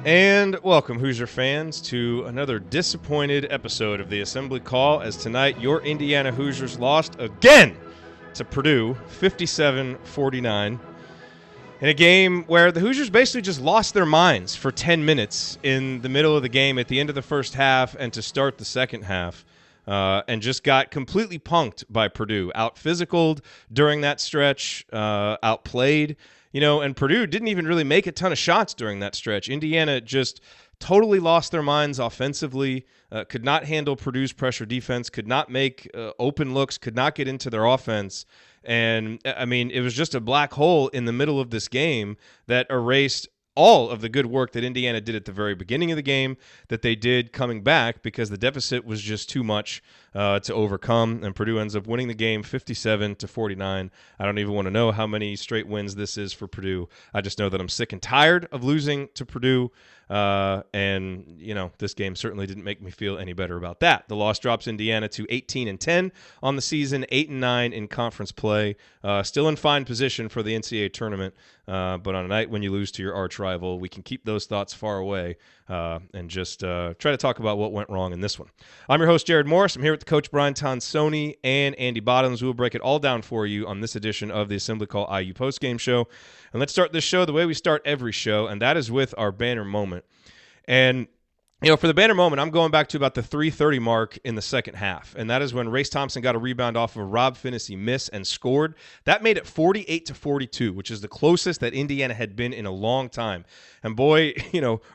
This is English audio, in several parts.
And welcome, Hoosier fans, to another disappointed episode of the Assembly Call, as tonight your Indiana Hoosiers lost again to Purdue, 57-49, in a game where the Hoosiers basically just lost their minds for 10 minutes in the middle of the game at the end of the first half and to start the second half, and just got completely punked by Purdue, out-physicaled during that stretch, outplayed. And Purdue didn't even really make a ton of shots during that stretch. Indiana just totally lost their minds offensively, could not handle Purdue's pressure defense, could not make open looks, could not get into their offense. And, it was just a black hole in the middle of this game that erased all of the good work that Indiana did at the very beginning of the game, that they did coming back, because the deficit was just too much to overcome, and Purdue ends up winning the game 57-49. I don't even want to know how many straight wins this is for Purdue. I just know that I'm sick and tired of losing to Purdue, and this game certainly didn't make me feel any better about that. The loss drops Indiana to 18-10 on the season, 8-9 in conference play, still in fine position for the NCAA tournament, but on a night when you lose to your arch rival, we can keep those thoughts far away and just try to talk about what went wrong in this one. I'm your host, Jerod Morris. I'm here with the coach Brian Tonsoni and Andy Bottoms. We will break it all down for you on this edition of the Assembly Call IU Postgame Show. And let's start this show the way we start every show, and that is with our banner moment. And for the banner moment, I'm going back to about the 3:30 mark in the second half, and that is when Race Thompson got a rebound off of a Rob Phinisee miss and scored. That made it 48-42, which is the closest that Indiana had been in a long time. And boy,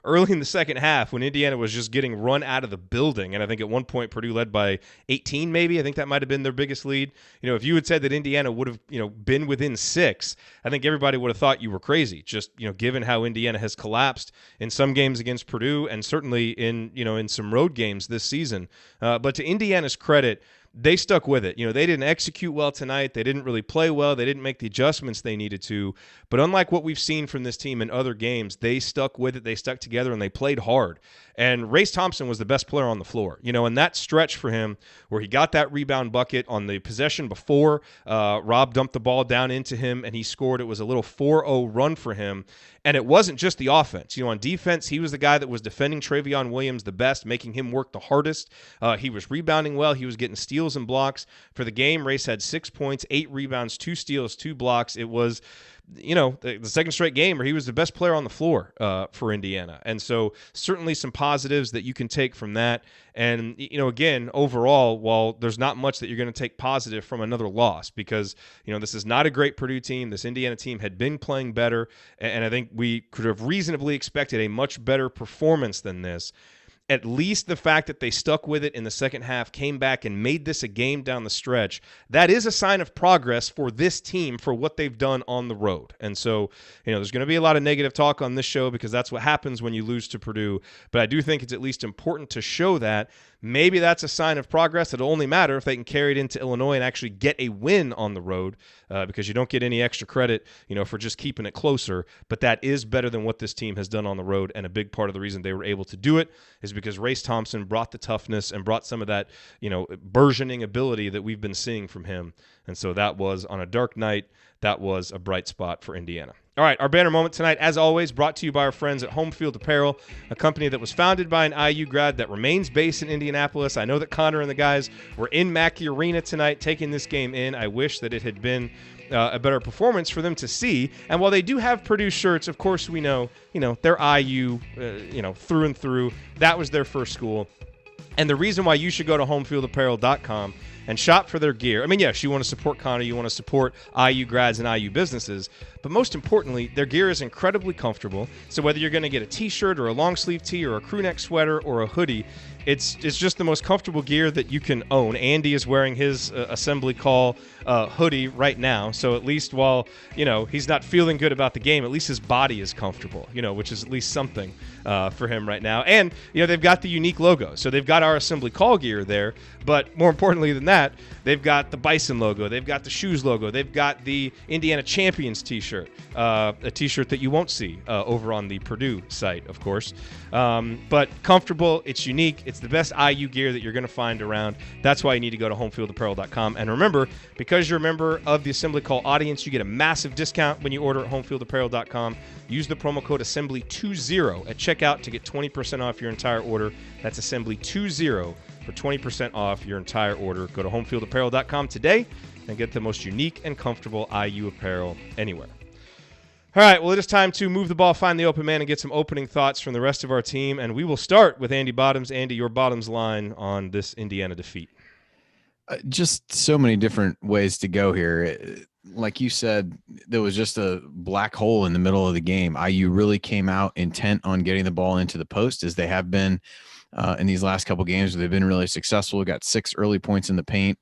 early in the second half, when Indiana was just getting run out of the building, and I think at one point Purdue led by 18 maybe. I think that might have been their biggest lead. If you had said that Indiana would have, been within 6, I think everybody would have thought you were crazy, just, given how Indiana has collapsed in some games against Purdue and certainly in some road games this season. But to Indiana's credit, they stuck with it. They didn't execute well tonight. They didn't really play well. They didn't make the adjustments they needed to. But unlike what we've seen from this team in other games, they stuck with it. They stuck together, and they played hard. And Race Thompson was the best player on the floor. In that stretch for him where he got that rebound bucket on the possession before, Rob dumped the ball down into him, and he scored. It was a little 4-0 run for him. And it wasn't just the offense. On defense, he was the guy that was defending Travion Williams the best, making him work the hardest. He was rebounding well. He was getting steals and blocks. For the game, Race had 6 points, 8 rebounds, 2 steals, 2 blocks. It was, the second straight game where he was the best player on the floor for Indiana. And so certainly some positives that you can take from that. And, again, overall, while there's not much that you're going to take positive from another loss, because, this is not a great Purdue team. This Indiana team had been playing better, and I think we could have reasonably expected a much better performance than this. At least the fact that they stuck with it in the second half, came back and made this a game down the stretch, that is a sign of progress for this team for what they've done on the road. And so, there's going to be a lot of negative talk on this show because that's what happens when you lose to Purdue. But I do think it's at least important to show that maybe that's a sign of progress. It'll only matter if they can carry it into Illinois and actually get a win on the road, because you don't get any extra credit, for just keeping it closer. But that is better than what this team has done on the road, and a big part of the reason they were able to do it is because Race Thompson brought the toughness and brought some of that, burgeoning ability that we've been seeing from him. And so that was, on a dark night, that was a bright spot for Indiana. All right, our banner moment tonight, as always, brought to you by our friends at Home Field Apparel, a company that was founded by an IU grad that remains based in Indianapolis. I know that Connor and the guys were in Mackey Arena tonight taking this game in. I wish that it had been a better performance for them to see. And while they do have Purdue shirts, of course we know, they're IU, through and through. That was their first school. And the reason why you should go to homefieldapparel.com and shop for their gear. Yes, you want to support Connor, you want to support IU grads and IU businesses, but most importantly, their gear is incredibly comfortable. So whether you're going to get a t-shirt or a long sleeve tee or a crew neck sweater or a hoodie, it's just the most comfortable gear that you can own. Andy is wearing his Assembly Call hoodie right now, so at least while he's not feeling good about the game, at least his body is comfortable, which is at least something for him right now. And they've got the unique logo, so they've got our Assembly Call gear there, but more importantly than that, they've got the Bison logo, they've got the Shoes logo, they've got the Indiana Champions t-shirt, a t-shirt that you won't see over on the Purdue site, of course, but comfortable, it's unique, It's the best IU gear that you're going to find around. That's why you need to go to homefieldapparel.com. And remember, because you're a member of the Assembly Call audience, you get a massive discount when you order at homefieldapparel.com. Use the promo code Assembly20 at checkout to get 20% off your entire order. That's Assembly20 for 20% off your entire order. Go to homefieldapparel.com today and get the most unique and comfortable IU apparel anywhere. All right, well, it is time to move the ball, find the open man, and get some opening thoughts from the rest of our team. And we will start with Andy Bottoms. Andy, your Bottoms line on this Indiana defeat. Just so many different ways to go here. Like you said, there was just a black hole in the middle of the game. IU really came out intent on getting the ball into the post, as they have been in these last couple games. They've been really successful. We got 6 early points in the paint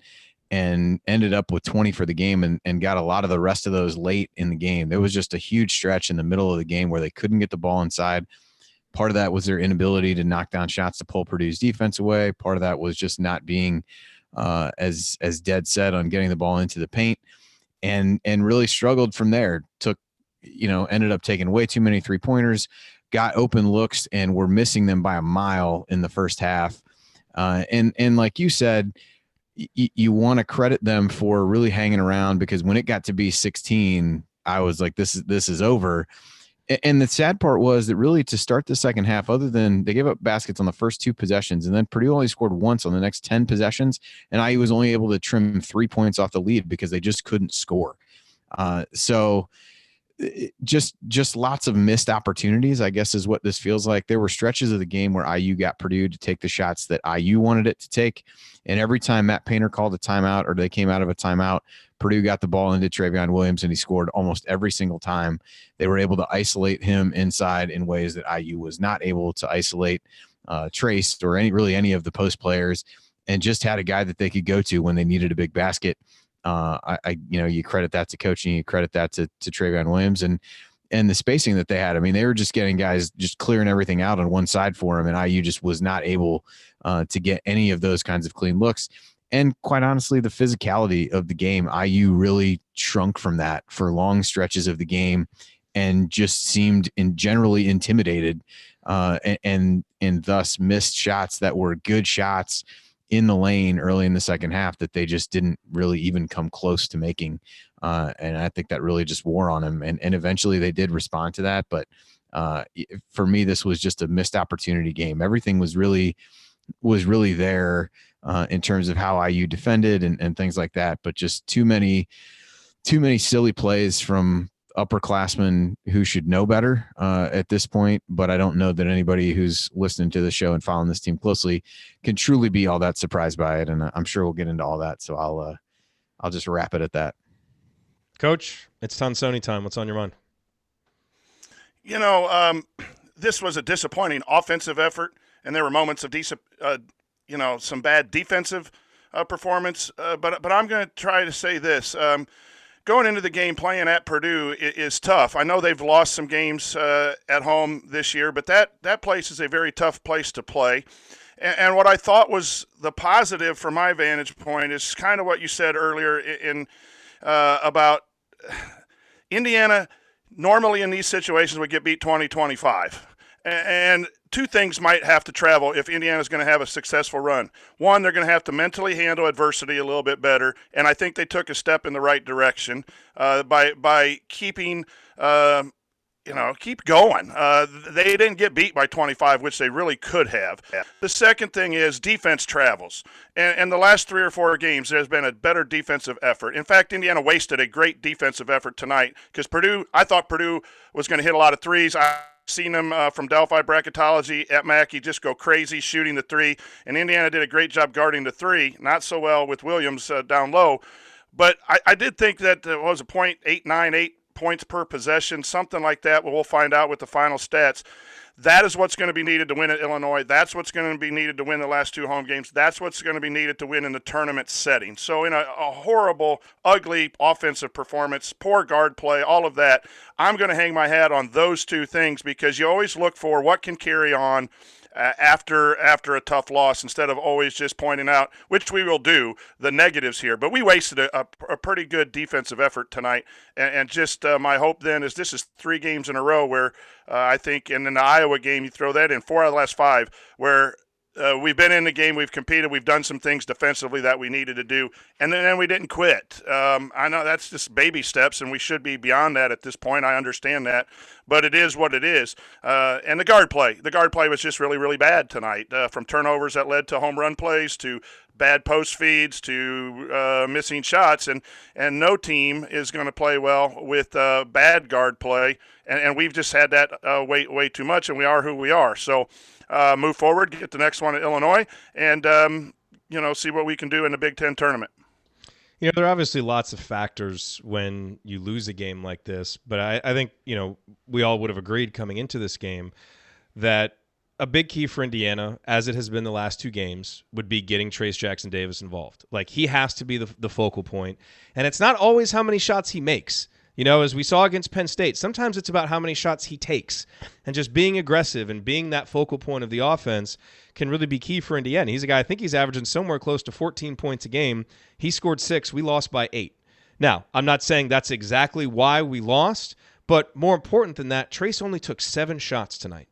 and ended up with 20 for the game and got a lot of the rest of those late in the game. There was just a huge stretch in the middle of the game where they couldn't get the ball inside. Part of that was their inability to knock down shots to pull Purdue's defense away. Part of that was just not being as dead set on getting the ball into the paint, and really struggled from there. Ended up taking way too many 3-pointers, got open looks, and were missing them by a mile in the first half. And like you said, you want to credit them for really hanging around, because when it got to be 16, I was like, this is over. And the sad part was that really to start the second half, other than they gave up baskets on the first 2 possessions, and then Purdue only scored once on the next 10 possessions, and IU was only able to trim 3 points off the lead because they just couldn't score. So just lots of missed opportunities, I guess, is what this feels like. There were stretches of the game where IU got Purdue to take the shots that IU wanted it to take. And every time Matt Painter called a timeout or they came out of a timeout, Purdue got the ball into Travion Williams, and he scored almost every single time. They were able to isolate him inside in ways that IU was not able to isolate Trayce or any of the post players, and just had a guy that they could go to when they needed a big basket. You credit that to coaching, you credit that to Travion Williams and the spacing that they had. I mean, they were just getting guys just clearing everything out on one side for him, and IU just was not able to get any of those kinds of clean looks. And quite honestly, the physicality of the game, IU really shrunk from that for long stretches of the game, and just seemed generally intimidated, and thus missed shots that were good shots in the lane early in the second half that they just didn't really even come close to making. And I think that really just wore on them. And eventually they did respond to that. But for me, this was just a missed opportunity game. Everything was really there in terms of how IU defended and things like that. But just too many silly plays from upperclassmen who should know better at this point. But I don't know that anybody who's listening to the show and following this team closely can truly be all that surprised by it. And I'm sure we'll get into all that. So I'll just wrap it at that. Coach, it's Tonsoni time. What's on your mind? This was a disappointing offensive effort, and there were moments of some bad defensive performance. But I'm going to try to say this. Going into the game, playing at Purdue is tough. I know they've lost some games at home this year, but that place is a very tough place to play. And what I thought was the positive from my vantage point is kind of what you said earlier about Indiana normally in these situations would get beat 20-25. And 2 things might have to travel if Indiana's going to have a successful run. One, they're going to have to mentally handle adversity a little bit better, and I think they took a step in the right direction by keeping keep going. They didn't get beat by 25, which they really could have. The second thing is defense travels. And the last 3 or 4 games, there's been a better defensive effort. In fact, Indiana wasted a great defensive effort tonight because I thought Purdue was going to hit a lot of threes. I've seen them from Delphi Bracketology at Mackey just go crazy shooting the 3, and Indiana did a great job guarding the 3. Not so well with Williams down low. But I did think that it was a 0.898 points per possession, something like that. We'll find out with the final stats. That is what's going to be needed to win at Illinois. That's what's going to be needed to win the last 2 home games. That's what's going to be needed to win in the tournament setting. So in a horrible, ugly offensive performance, poor guard play, all of that, I'm going to hang my hat on those 2 things because you always look for what can carry on after a tough loss instead of always just pointing out, which we will do, the negatives here. But we wasted a pretty good defensive effort tonight. And just my hope then is this is 3 games in a row where I think, and in the Iowa game, you throw that in 4 out of the last 5, where we've been in the game, we've competed, we've done some things defensively that we needed to do, and then we didn't quit. I know that's just baby steps, and we should be beyond that at this point. I understand that, but it is what it is. And the guard play was just really, really bad tonight, from turnovers that led to home run plays to bad post feeds to missing shots, and no team is going to play well with bad guard play, and we've just had that way too much, and we are who we are. So move forward, get the next one at Illinois, and see what we can do in the Big Ten tournament. There are obviously lots of factors when you lose a game like this, but I think we all would have agreed coming into this game that a big key for Indiana, as it has been the last two games, would be getting Trayce Jackson-Davis involved. Like, he has to be the focal point. And it's not always how many shots he makes. As we saw against Penn State, sometimes it's about how many shots he takes. And just being aggressive and being that focal point of the offense can really be key for Indiana. He's a guy, I think he's averaging somewhere close to 14 points a game. He scored 6. We lost by 8. Now, I'm not saying that's exactly why we lost, but more important than that, Trayce only took 7 shots tonight.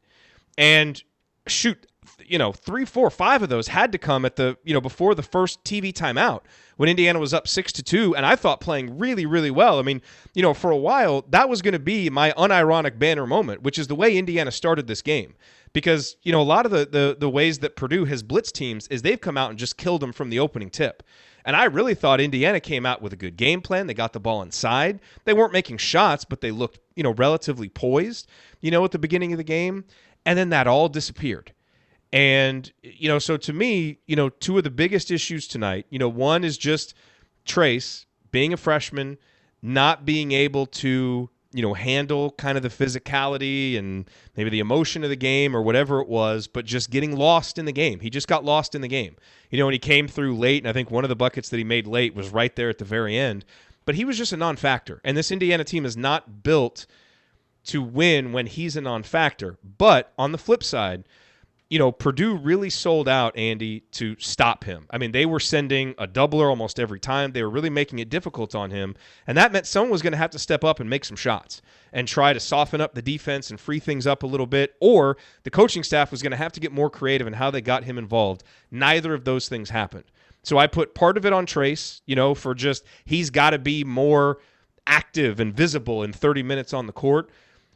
And shoot, 3, 4, 5 of those had to come at the, before the first TV timeout when Indiana was up 6-2, and I thought playing really, really well. I mean, for a while, that was going to be my unironic banner moment, which is the way Indiana started this game. Because, a lot of the ways that Purdue has blitzed teams is they've come out and just killed them from the opening tip. And I really thought Indiana came out with a good game plan. They got the ball inside. They weren't making shots, but they looked, relatively poised, at the beginning of the game. And then that all disappeared. And, so to me, two of the biggest issues tonight, one is just Trayce being a freshman, not being able to, handle kind of the physicality and maybe the emotion of the game or whatever it was, but just getting lost in the game. He just got lost in the game. When he came through late, and I think one of the buckets that he made late was right there at the very end, but he was just a non-factor. And this Indiana team is not built to win when he's a non-factor. But on the flip side, Purdue really sold out, Andy, to stop him. I mean, they were sending a doubler almost every time. They were really making it difficult on him, and that meant someone was going to have to step up and make some shots and try to soften up the defense and free things up a little bit, or the coaching staff was going to have to get more creative in how they got him involved. Neither of those things happened. So I put part of it on Trayce, for just he's got to be more active and visible in 30 minutes on the court.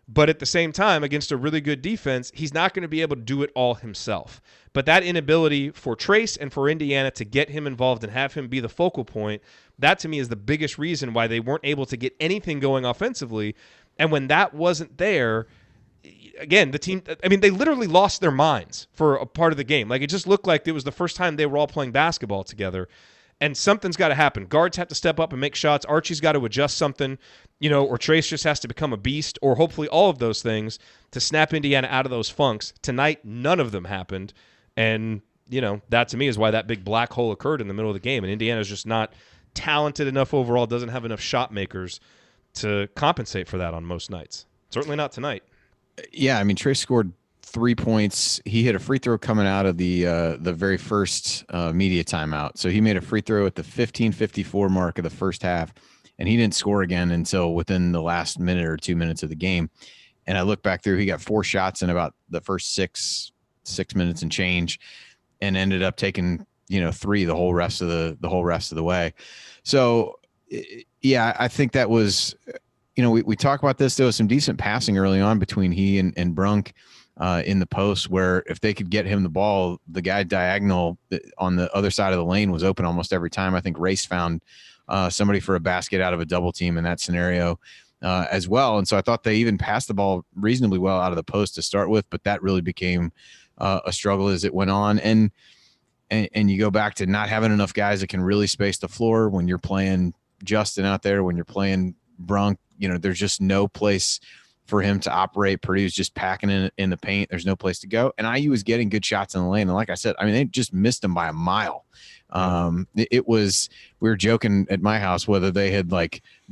But at the same time, against a really good defense, he's not going to be able to do it all himself. But that inability for Trayce and for Indiana to get him involved and have him be the focal point, that to me is the biggest reason why they weren't able to get anything going offensively. And when that wasn't there, again, the team, they literally lost their minds for a part of the game. Like, it just looked like it was the first time they were all playing basketball together. And something's got to happen. Guards have to step up and make shots. Archie's got to adjust something, or Trayce just has to become a beast, or hopefully all of those things to snap Indiana out of those funks. Tonight, none of them happened. And, that to me is why that big black hole occurred in the middle of the game. And Indiana's just not talented enough overall, doesn't have enough shot makers to compensate for that on most nights. Certainly not tonight. Yeah, Trayce scored 3 points. He hit a free throw coming out of the very first media timeout. So he made a free throw at the 15:54 mark of the first half, and he didn't score again until within the last minute or 2 minutes of the game. And I look back through, he got 4 shots in about the first six minutes and change, and ended up taking 3 the whole rest of the way. So yeah, I think that was we talk about this. There was some decent passing early on between he and Brunk. In the post, where if they could get him the ball, the guy diagonal on the other side of the lane was open almost every time. I think Race found somebody for a basket out of a double team in that scenario as well. And so I thought they even passed the ball reasonably well out of the post to start with, but that really became a struggle as it went on. And you go back to not having enough guys that can really space the floor when you're playing Justin out there, when you're playing Brunk, there's just no place for him to operate. Purdue's just packing in the paint. There's no place to go. And IU was getting good shots in the lane. And like I said, they just missed him by a mile. It was, we were joking at my house whether they had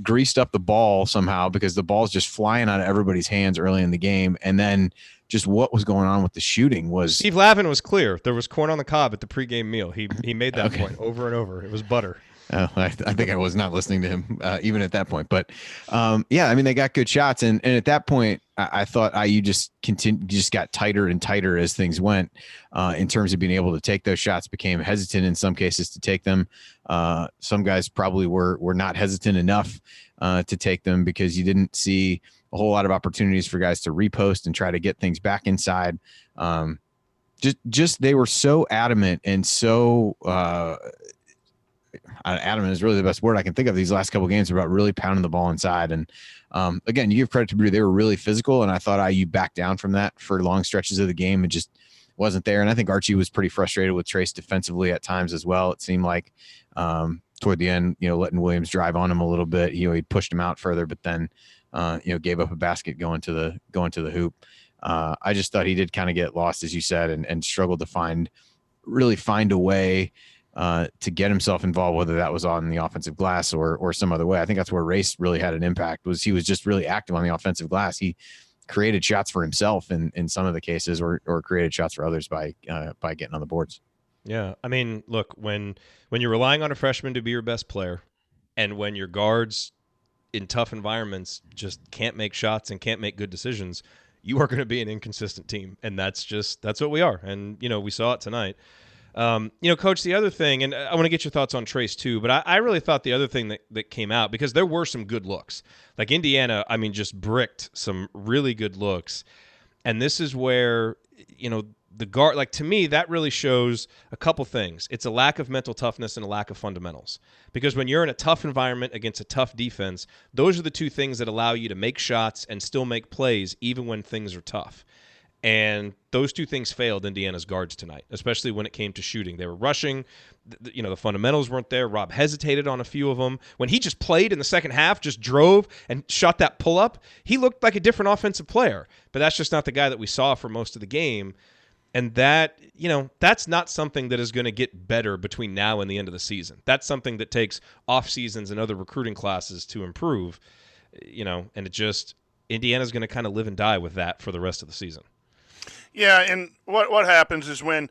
greased up the ball somehow, because the ball's just flying out of everybody's hands early in the game. And then just what was going on with the shooting was. Steve Lavin was clear. There was corn on the cob at the pregame meal. He made that point over and over. It was butter. I think I was not listening to him even at that point. But, they got good shots. And at that point, I thought IU just got tighter and tighter as things went in terms of being able to take those shots, became hesitant in some cases to take them. Some guys probably were not hesitant enough to take them because you didn't see a whole lot of opportunities for guys to repost and try to get things back inside. Just they were so adamant and so adamant is really the best word I can think of these last couple of games about really pounding the ball inside. And again, you give credit to Purdue. They were really physical, and I thought IU backed down from that for long stretches of the game. It just wasn't there. And I think Archie was pretty frustrated with Trayce defensively at times as well. It seemed like toward the end, letting Williams drive on him a little bit. He pushed him out further, but then gave up a basket going to the hoop. I just thought he did kind of get lost, as you said, and struggled to find a way to get himself involved, whether that was on the offensive glass or some other way. I think that's where Race really had an impact. He was just really active on the offensive glass. He created shots for himself in some of the cases, or created shots for others by getting on the boards. Yeah, I mean, look, when you're relying on a freshman to be your best player, and when your guards in tough environments just can't make shots and can't make good decisions, you are going to be an inconsistent team, and that's what we are. And we saw it tonight. Coach, the other thing, and I want to get your thoughts on Trayce too, but I really thought the other thing that came out, because there were some good looks. Like Indiana, I mean, just bricked some really good looks. And this is where, the guard, like, to me, that really shows a couple things. It's a lack of mental toughness and a lack of fundamentals. Because when you're in a tough environment against a tough defense, those are the two things that allow you to make shots and still make plays even when things are tough. And those two things failed Indiana's guards tonight, especially when it came to shooting. They were rushing. The fundamentals weren't there. Rob hesitated on a few of them. When he just played in the second half, just drove and shot that pull-up, he looked like a different offensive player. But that's just not the guy that we saw for most of the game. And that, that's not something that is going to get better between now and the end of the season. That's something that takes off seasons and other recruiting classes to improve, and Indiana's going to kind of live and die with that for the rest of the season. Yeah, and what happens is when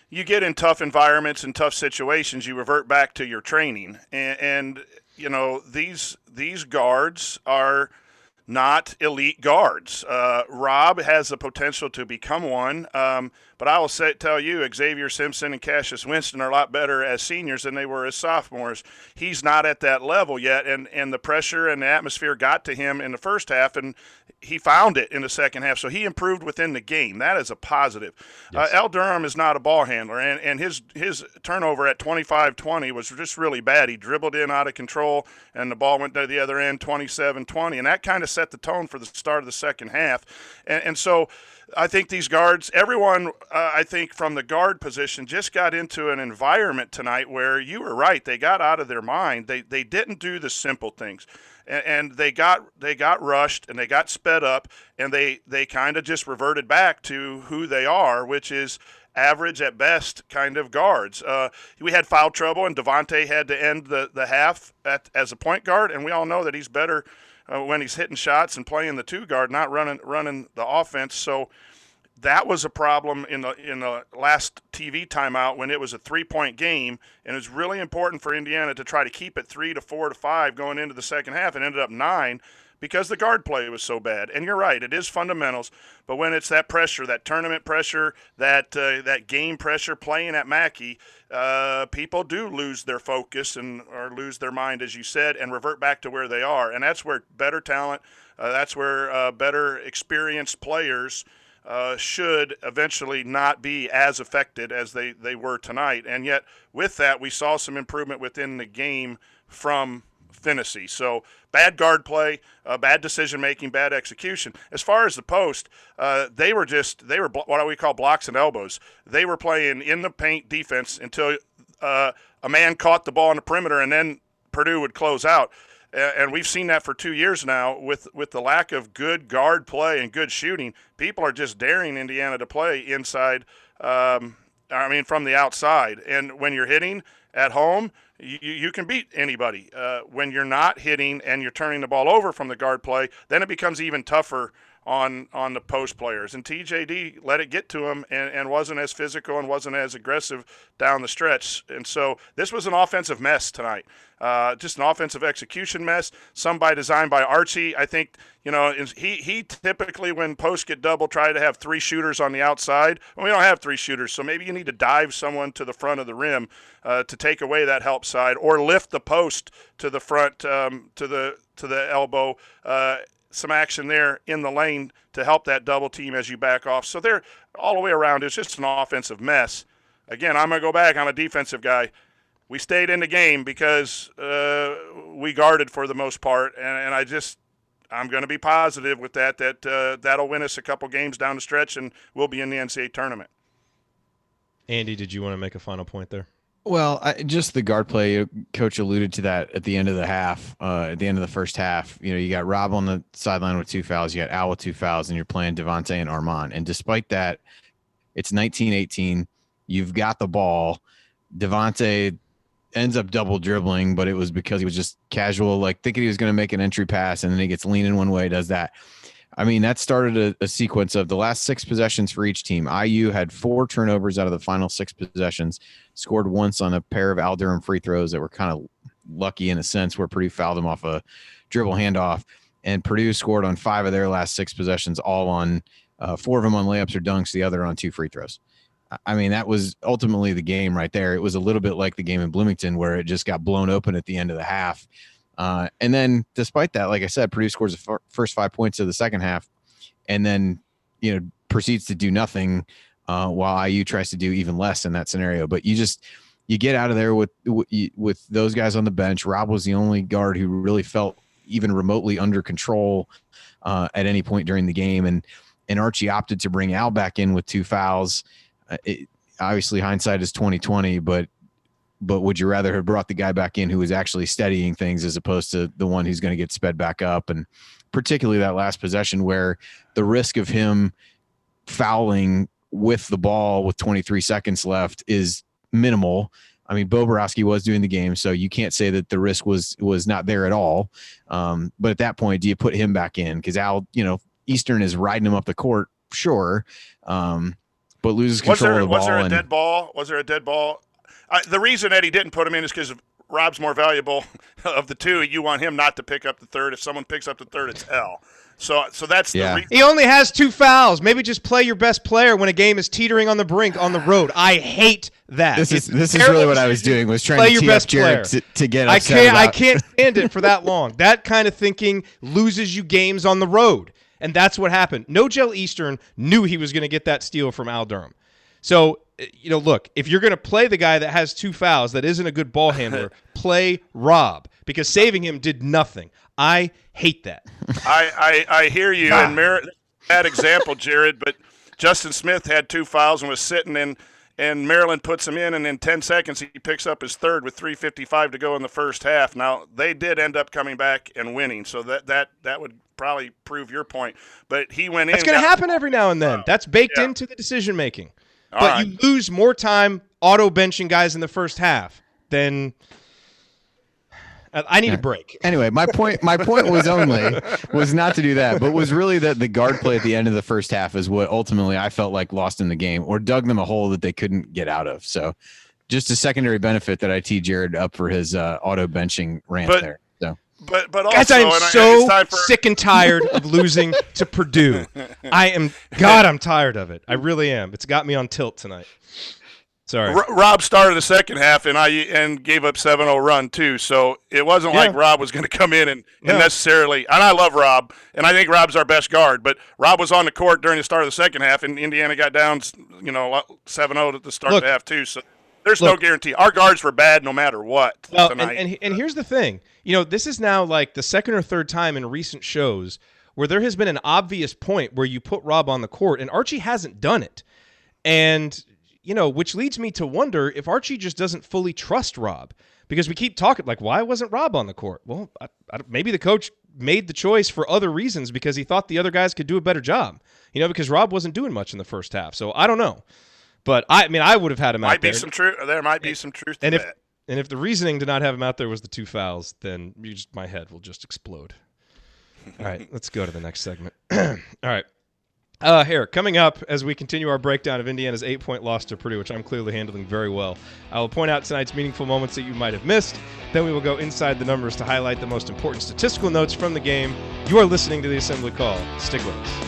you get in tough environments and tough situations, you revert back to your training. And these guards are not elite guards. Rob has the potential to become one, but I will tell you, Xavier Simpson and Cassius Winston are a lot better as seniors than they were as sophomores. He's not at that level yet, and the pressure and the atmosphere got to him in the first half, and he found it in the second half. So he improved within the game. That is a positive. Yes. Al Durham is not a ball handler, and his turnover at 25-20 was just really bad. He dribbled in out of control, and the ball went to the other end, 27-20, and that kind of set the tone for the start of the second half. And so I think these guards, everyone, I think from the guard position, just got into an environment tonight where you were right. They got out of their mind. They didn't do the simple things. And they got rushed and they got sped up, and they kind of just reverted back to who they are, which is average at best kind of guards. We had foul trouble, and Devontae had to end the half as a point guard, and we all know that he's better when he's hitting shots and playing the two guard, not running the offense. So that was a problem in the last TV timeout when it was a 3-point game, and it was really important for Indiana to try to keep it 3 to 4 to 5 going into the second half, and ended up 9 because the guard play was so bad. And you're right, it is fundamentals, but when it's that pressure, that tournament pressure, that game pressure playing at Mackey, people do lose their focus or lose their mind, as you said, and revert back to where they are. And that's where better talent, that's where better experienced players should eventually not be as affected as they were tonight. And yet, with that, we saw some improvement within the game from Phinisee. So bad guard play, bad decision-making, bad execution. As far as the post, they were what we call blocks and elbows. They were playing in the paint defense until a man caught the ball on the perimeter, and then Purdue would close out. And we've seen that for 2 years now with the lack of good guard play and good shooting. People are just daring Indiana to play inside, from the outside. And when you're hitting at home, you can beat anybody. When you're not hitting and you're turning the ball over from the guard play, then it becomes even tougher on the post players, and TJD let it get to him and wasn't as physical and wasn't as aggressive down the stretch. And so this was an offensive mess tonight, just an offensive execution mess. Some by design by Archie. I think he typically, when posts get double, try to have 3 shooters on the outside. Well, we don't have 3 shooters, so maybe you need to dive someone to the front of the rim to take away that help side, or lift the post to the front to the elbow. Some action there in the lane to help that double team as you back off. So they're all the way around. It's just an offensive mess. Again, I'm going to go back. I'm a defensive guy. We stayed in the game because we guarded for the most part, and I'm going to be positive with that'll win us a couple games down the stretch, and we'll be in the NCAA tournament. Andy, did you want to make a final point there? Well, just the guard play. Coach alluded to that at the end of the half. At the end of the first half, you got Rob on the sideline with 2 fouls. You got Al with 2 fouls, and you're playing Devontae and Armand. And despite that, it's 19-18. You've got the ball. Devontae ends up double dribbling, but it was because he was just casual, like thinking he was going to make an entry pass, and then he gets leaning one way, does that. I mean, that started a sequence of the last 6 possessions for each team. IU had 4 turnovers out of the final 6 possessions, scored once on a pair of Al Durham free throws that were kind of lucky in a sense, where Purdue fouled them off a dribble handoff. And Purdue scored on 5 of their last 6 possessions, all on 4 of them on layups or dunks, the other on 2 free throws. I mean, that was ultimately the game right there. It was a little bit like the game in Bloomington where it just got blown open at the end of the half. And then despite that, like I said, Purdue scores the first 5 points of the second half and then, proceeds to do nothing while IU tries to do even less in that scenario. But you get out of there with those guys on the bench. Rob was the only guard who really felt even remotely under control at any point during the game. And Archie opted to bring Al back in with 2 fouls. Obviously hindsight is 20/20, but would you rather have brought the guy back in who was actually steadying things as opposed to the one who's going to get sped back up? And particularly that last possession where the risk of him fouling with the ball with 23 seconds left is minimal. I mean, Bo Borowski was doing the game, so you can't say that the risk was not there at all. But at that point, do you put him back in? Because Al, Eastern is riding him up the court, sure, but loses control of the ball. Was there a dead ball? Was there a dead ball? The reason Eddie didn't put him in is because Rob's more valuable of the two. You want him not to pick up the third. If someone picks up the third, it's L. So that's the reason. He only has 2 fouls. Maybe just play your best player when a game is teetering on the brink on the road. I hate that. This is really what I was doing, was trying to tee up Jerod to get upset I can't stand it for that long. That kind of thinking loses you games on the road. And that's what happened. No-Gel Eastern knew he was going to get that steal from Al Durham. So, look, if you're going to play the guy that has 2 fouls that isn't a good ball handler, play Rob, because saving him did nothing. I hate that. I hear you. And bad example, Jerod, but Justin Smith had 2 fouls and was sitting in, and Maryland puts him in, and in 10 seconds he picks up his third with 3:55 to go in the first half. Now, they did end up coming back and winning, so that would probably prove your point. But he went in. That's going to happen every now and then. That's baked into the decision-making. But you lose more time auto-benching guys in the first half than I need a break. Anyway, my point was not to do that, but was really that the guard play at the end of the first half is what ultimately I felt like lost in the game or dug them a hole that they couldn't get out of. So just a secondary benefit that I tee Jerod up for his auto-benching rant there. So. But also, guys, I am so sick and tired of losing to Purdue. I'm tired of it. I really am. It's got me on tilt tonight. Sorry. Rob started the second half and gave up 7-0 run too. So it wasn't like Rob was going to come in and necessarily. And I love Rob, and I think Rob's our best guard. But Rob was on the court during the start of the second half, and Indiana got down 7-0 at the start of the half too. So there's no guarantee. Our guards were bad no matter what tonight. And here's the thing. This is now like the second or third time in recent shows where there has been an obvious point where you put Rob on the court, and Archie hasn't done it. And, which leads me to wonder if Archie just doesn't fully trust Rob, because we keep talking like, why wasn't Rob on the court? Well, maybe the coach made the choice for other reasons because he thought the other guys could do a better job, because Rob wasn't doing much in the first half. So I don't know. But I would have had him out there. There might be some truth to that. And if the reasoning to not have him out there was the 2 fouls, then my head will just explode. All right, let's go to the next segment. All right. Here, coming up as we continue our breakdown of Indiana's 8-point loss to Purdue, which I'm clearly handling very well. I will point out tonight's meaningful moments that you might have missed. Then we will go inside the numbers to highlight the most important statistical notes from the game. You are listening to the Assembly Call. Stick with us.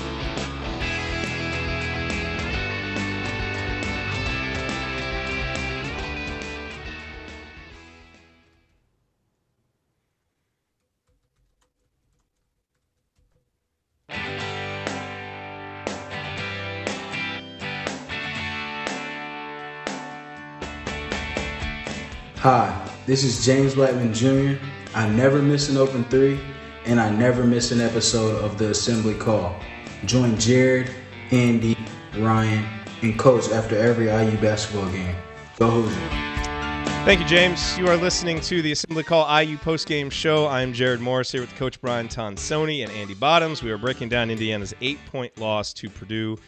Hi, this is James Blackman Jr. I never miss an open three, and I never miss an episode of the Assembly Call. Join Jerod, Andy, Ryan, and Coach after every IU basketball game. Go Hoosiers. Thank you, James. You are listening to the Assembly Call IU postgame show. I'm Jerod Morris here with Coach Brian Tonsoni and Andy Bottoms. We are breaking down Indiana's 8-point loss to Purdue.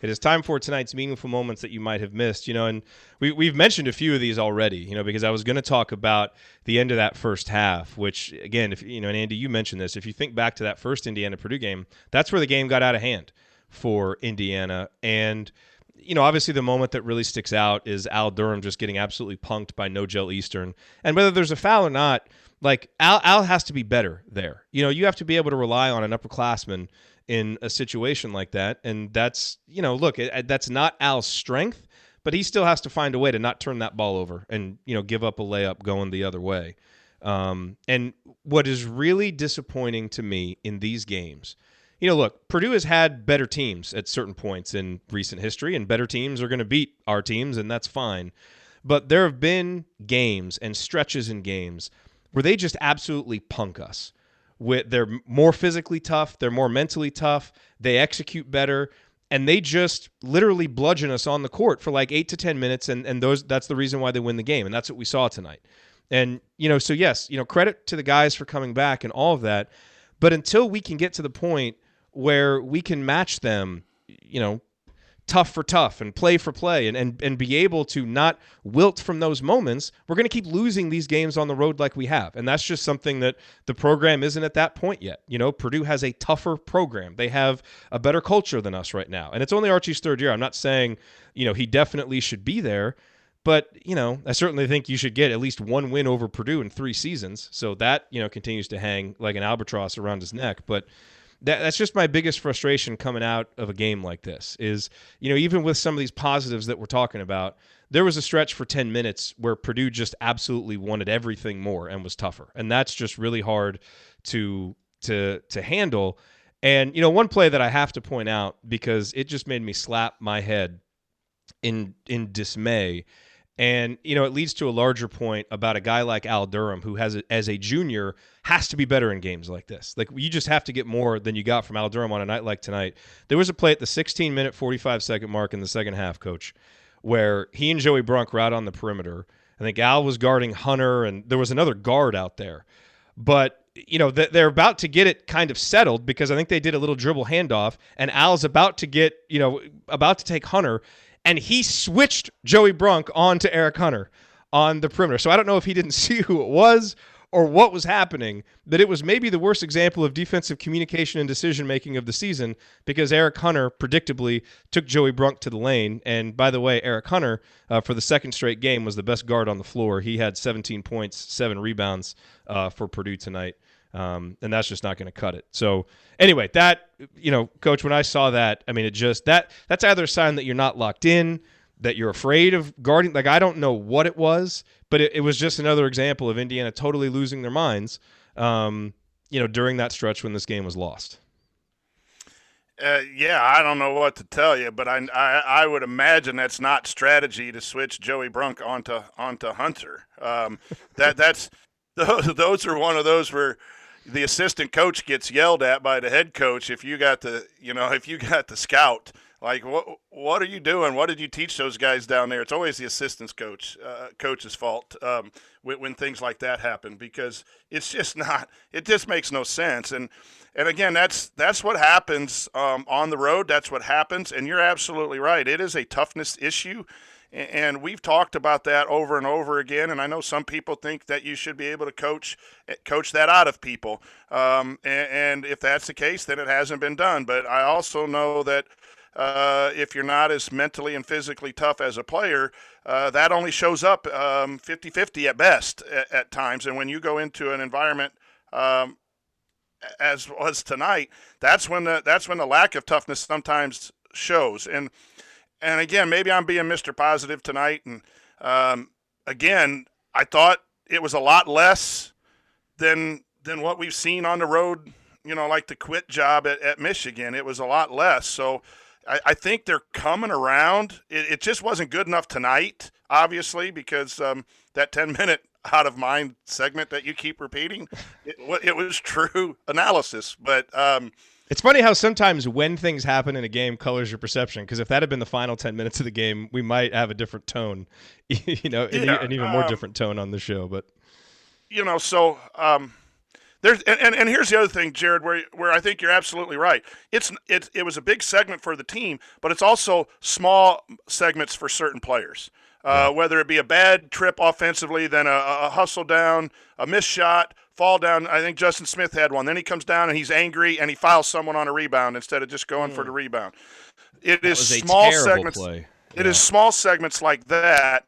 It is time for tonight's meaningful moments that you might have missed, and we've mentioned a few of these already, because I was going to talk about the end of that first half, which, again, if and Andy, you mentioned this, if you think back to that first Indiana-Purdue game, that's where the game got out of hand for Indiana. And, obviously the moment that really sticks out is Al Durham just getting absolutely punked by No-Gel Eastern. And whether there's a foul or not, Al has to be better there. You have to be able to rely on an upperclassman in a situation like that. And that's, that's not Al's strength, but he still has to find a way to not turn that ball over and, give up a layup going the other way. And what is really disappointing to me in these games, look, Purdue has had better teams at certain points in recent history, and better teams are going to beat our teams, and that's fine. But there have been games and stretches in games where they just absolutely punk us. They're more physically tough, they're more mentally tough, they execute better, and they just literally bludgeon us on the court for 8 to 10 minutes, and that's the reason why they win the game, and that's what we saw tonight. And, so yes, credit to the guys for coming back and all of that, but until we can get to the point where we can match them, tough for tough and play for play and be able to not wilt from those moments, we're going to keep losing these games on the road like we have. And that's just something that the program isn't at that point yet. Purdue has a tougher program. They have a better culture than us right now. And it's only Archie's third year. I'm not saying, he definitely should be there, but, I certainly think you should get at least one win over Purdue in 3 seasons. So that, continues to hang like an albatross around his neck. But that's just my biggest frustration coming out of a game like this is, even with some of these positives that we're talking about, there was a stretch for 10 minutes where Purdue just absolutely wanted everything more and was tougher. And that's just really hard to handle. And, one play that I have to point out because it just made me slap my head in dismay. And, it leads to a larger point about a guy like Al Durham, who as a junior has to be better in games like this. You just have to get more than you got from Al Durham on a night like tonight. There was a play at the 16-minute, 45-second mark in the second half, Coach, where he and Joey Brunk were out on the perimeter. I think Al was guarding Hunter, and there was another guard out there. But, they're about to get it kind of settled because I think they did a little dribble handoff, and Al's about to take Hunter, and he switched Joey Brunk onto Eric Hunter on the perimeter. So I don't know if he didn't see who it was or what was happening, but it was maybe the worst example of defensive communication and decision-making of the season because Eric Hunter predictably took Joey Brunk to the lane. And by the way, Eric Hunter, for the second straight game, was the best guard on the floor. He had 17 points, 7 rebounds for Purdue tonight. And that's just not going to cut it. So anyway, that, Coach, when I saw that, I mean, that's either a sign that you're not locked in, that you're afraid of guarding. I don't know what it was, but it was just another example of Indiana totally losing their minds, during that stretch when this game was lost. Yeah, I don't know what to tell you, but I would imagine that's not strategy to switch Joey Brunk onto Hunter. Those are one of those where the assistant coach gets yelled at by the head coach if you got the scout. What are you doing? What did you teach those guys down there? It's always the assistant's coach's fault when things like that happen because it's just not. It just makes no sense. And again, that's what happens on the road. That's what happens. And you're absolutely right. It is a toughness issue. And we've talked about that over and over again. And I know some people think that you should be able to coach that out of people. And if that's the case, then it hasn't been done. But I also know that if you're not as mentally and physically tough as a player, that only shows up 50-50 at best at times. And when you go into an environment as was tonight, that's when the lack of toughness sometimes shows. And again, maybe I'm being Mr. Positive tonight. And again, I thought it was a lot less than what we've seen on the road, like the quit job at Michigan. It was a lot less. So I think they're coming around. It just wasn't good enough tonight, obviously, because that 10-minute out of mind segment that you keep repeating, it was true analysis. But it's funny how sometimes when things happen in a game colors your perception, because if that had been the final 10 minutes of the game, we might have a different tone, an even more different tone on the show. But so there's and here's the other thing, Jerod, where I think you're absolutely right. It was a big segment for the team, but it's also small segments for certain players. Whether it be a bad trip offensively, then a hustle down, a missed shot, fall down. I think Justin Smith had one. Then he comes down and he's angry and he fouls someone on a rebound instead of just going for the rebound. It is small segments. Play. Yeah. It is small segments like that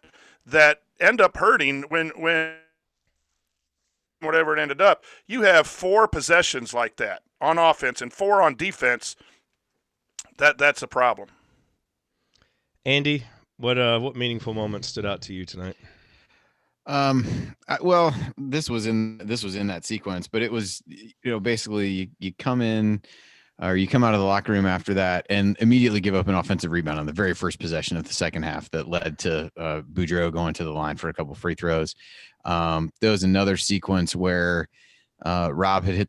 end up hurting when whatever it ended up. You have 4 possessions like that on offense and 4 on defense. That's a problem. Andy, what meaningful moments stood out to you tonight? Well, this was in that sequence, but it was, basically you come in or you come out of the locker room after that and immediately give up an offensive rebound on the very first possession of the second half that led to Boudreaux going to the line for a couple free throws. There was another sequence where Rob had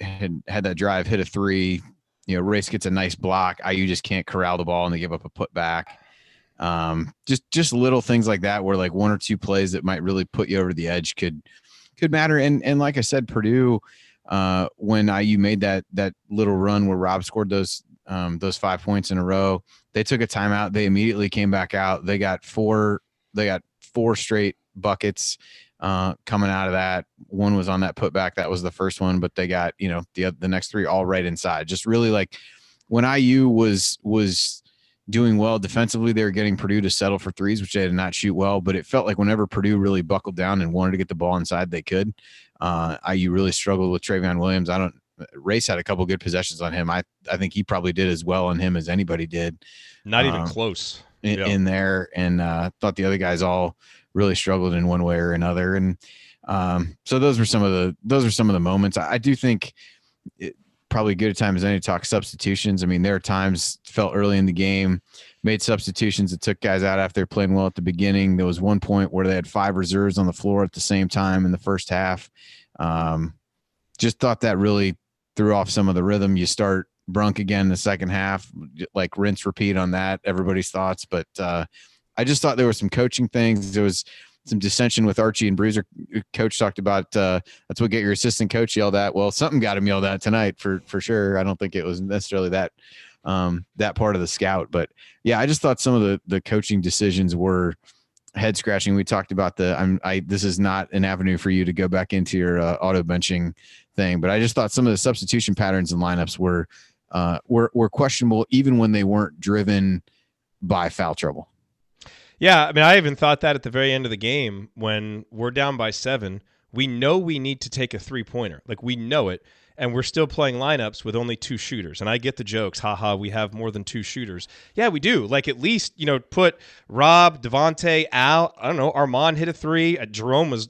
had that drive, hit a 3, Race gets a nice block. IU just can't corral the ball and they give up a putback. Just little things like that where like 1 or 2 plays that might really put you over the edge could matter. And like I said, Purdue, when IU made that little run where Rob scored those 5 points in a row, they took a timeout. They immediately came back out. They got 4 straight buckets coming out of that. One was on that putback. That was the first one, but they got, the next 3 all right inside. Just really like when IU was doing well defensively, they were getting Purdue to settle for threes, which they did not shoot well, but it felt like whenever Purdue really buckled down and wanted to get the ball inside, they could. IU really struggled with Travion Williams. Race had a couple good possessions on him. I think he probably did as well on him as anybody did. Not even close in there. And thought the other guys all really struggled in one way or another. And so those were some of the moments. I do think probably good a time as any to talk substitutions. I mean, there are times felt early in the game, made substitutions that took guys out after they're playing well at the beginning. There was one point where they had 5 reserves on the floor at the same time in the first half. Just thought that really threw off some of the rhythm. You start Brunk again in the second half, like rinse, repeat on that, everybody's thoughts. But I just thought there were some coaching things. There was some dissension with Archie and Bruiser. Coach talked about that's what get your assistant coach yelled at. Well, something got him yelled at tonight for sure. I don't think it was necessarily that part of the scout, but yeah, I just thought some of the coaching decisions were head scratching. We talked about this is not an avenue for you to go back into your auto benching thing, but I just thought some of the substitution patterns and lineups were questionable, even when they weren't driven by foul trouble. Yeah, I mean, I even thought that at the very end of the game when we're down by 7, we know we need to take a 3-pointer. Like, we know it, and we're still playing lineups with only 2 shooters. And I get the jokes, haha, we have more than 2 shooters. Yeah, we do. Like, at least, put Rob, Devontae, Al, I don't know, Armand hit a 3. Jerome was,